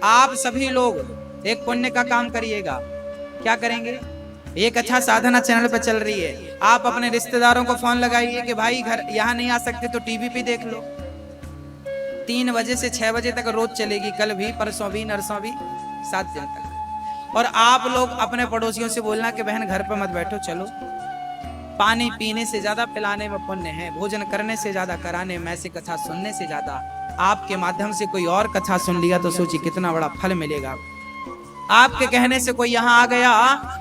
आप सभी लोग एक पुण्य का काम करिएगा, क्या करेंगे, एक अच्छा साधना चैनल पर चल रही है, आप अपने रिश्तेदारों को फोन लगाइए कि भाई घर यहाँ नहीं आ सकते तो टीवी पे देख लो, 3 बजे से 6 बजे तक रोज चलेगी, कल भी, परसों भी, नरसों भी, 7 दिन तक। और आप लोग अपने पड़ोसियों से बोलना कि बहन घर पर मत बैठो, चलो, पानी पीने से ज्यादा पिलाने में पुण्य है, भोजन करने से ज्यादा कराने में, ऐसी कथा सुनने से ज्यादा आपके माध्यम से कोई और कथा सुन लिया तो सोचिए कितना बड़ा फल मिलेगा। आपके कहने से कोई यहाँ आ गया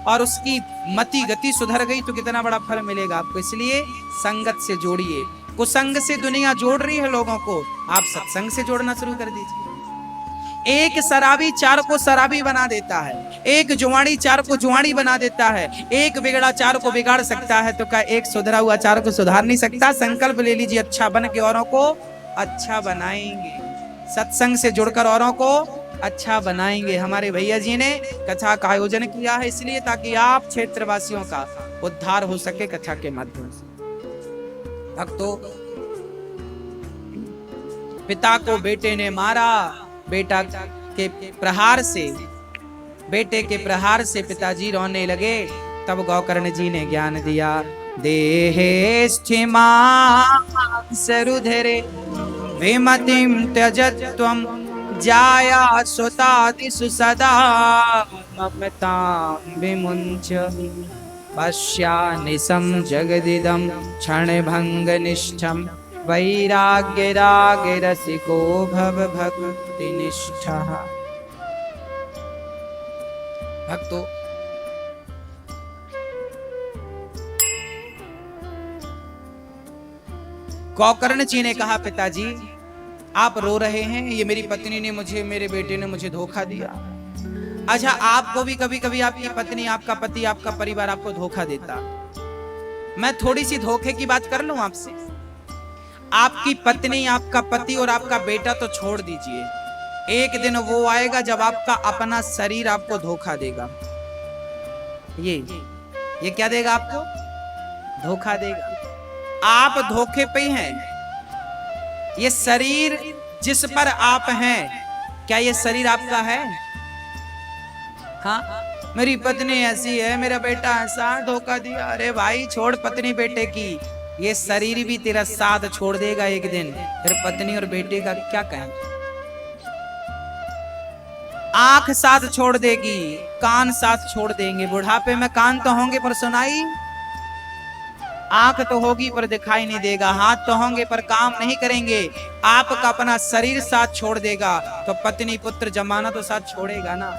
और उसकी मति गति सुधर गई तो कितना बड़ा फल मिलेगा आपको। इसलिए संगत से जोड़िए, कुसंग से दुनिया जोड़ रही है लोगों को, आप सत्संग से जोड़ना शुरू कर दीजिए। एक शराबी 4 को शराबी बना देता है, एक जुआड़ी 4 को जुआड़ी बना देता है, एक बिगड़ा 4 को बिगाड़ सकता है, तो क्या एक सुधरा हुआ 4 को सुधार नहीं सकता। संकल्प ले लीजिए, अच्छा बन के औरों को अच्छा बनाएंगे, सत्संग से जुड़कर औरों को अच्छा बनाएंगे। हमारे भैया जी ने कथा का आयोजन किया है इसलिए ताकि आप क्षेत्रवासियों का उद्धार हो सके कथा के माध्यम से। भक्तों, पिता को बेटे ने मारा, बेटा के प्रहार से, बेटे के प्रहार से पिताजी रोने लगे। तब गोकर्ण जी ने ज्ञान दिया, देहे स्थिमा सरुधरे विमतिम त्यजत्वम जाया सुतादिषु सदा ममतां विमुञ्च पश्यानिशं जगदिदं क्षणभङ्गनिष्ठं वैराग्यरागरसिको भव भक्तिनिष्ठः। भक्तों, गोकर्ण जी ने कहा, पिताजी आप रो रहे हैं, ये मेरी पत्नी ने मुझे, मेरे बेटे ने मुझे धोखा दिया। अच्छा, आपको भी कभी कभी आपकी पत्नी, आपका पति, आपका परिवार आपको धोखा देता। मैं थोड़ी सी धोखे की बात कर लूं आपसे। आपकी पत्नी, आपका पति और आपका बेटा तो छोड़ दीजिए, एक दिन वो आएगा जब आपका अपना शरीर आपको धोखा देगा। ये क्या देगा आपको? धोखा देगा। आप धोखे पे हैं। ये शरीर जिस पर आप हैं, क्या ये शरीर आपका है? हाँ, मेरी पत्नी ऐसी है, मेरा बेटा ऐसा, धोखा दिया। अरे भाई, छोड़ पत्नी बेटे की, ये शरीर भी तेरा साथ छोड़ देगा एक दिन। फिर पत्नी और बेटे का क्या कहें? आंख साथ छोड़ देगी, कान साथ छोड़ देंगे। बुढ़ापे में कान तो होंगे पर सुनाई, आंख तो होगी पर दिखाई नहीं देगा, हाथ तो होंगे पर काम नहीं करेंगे। आपका अपना शरीर साथ छोड़ देगा तो पत्नी पुत्र जमाना तो साथ छोड़ेगा ना।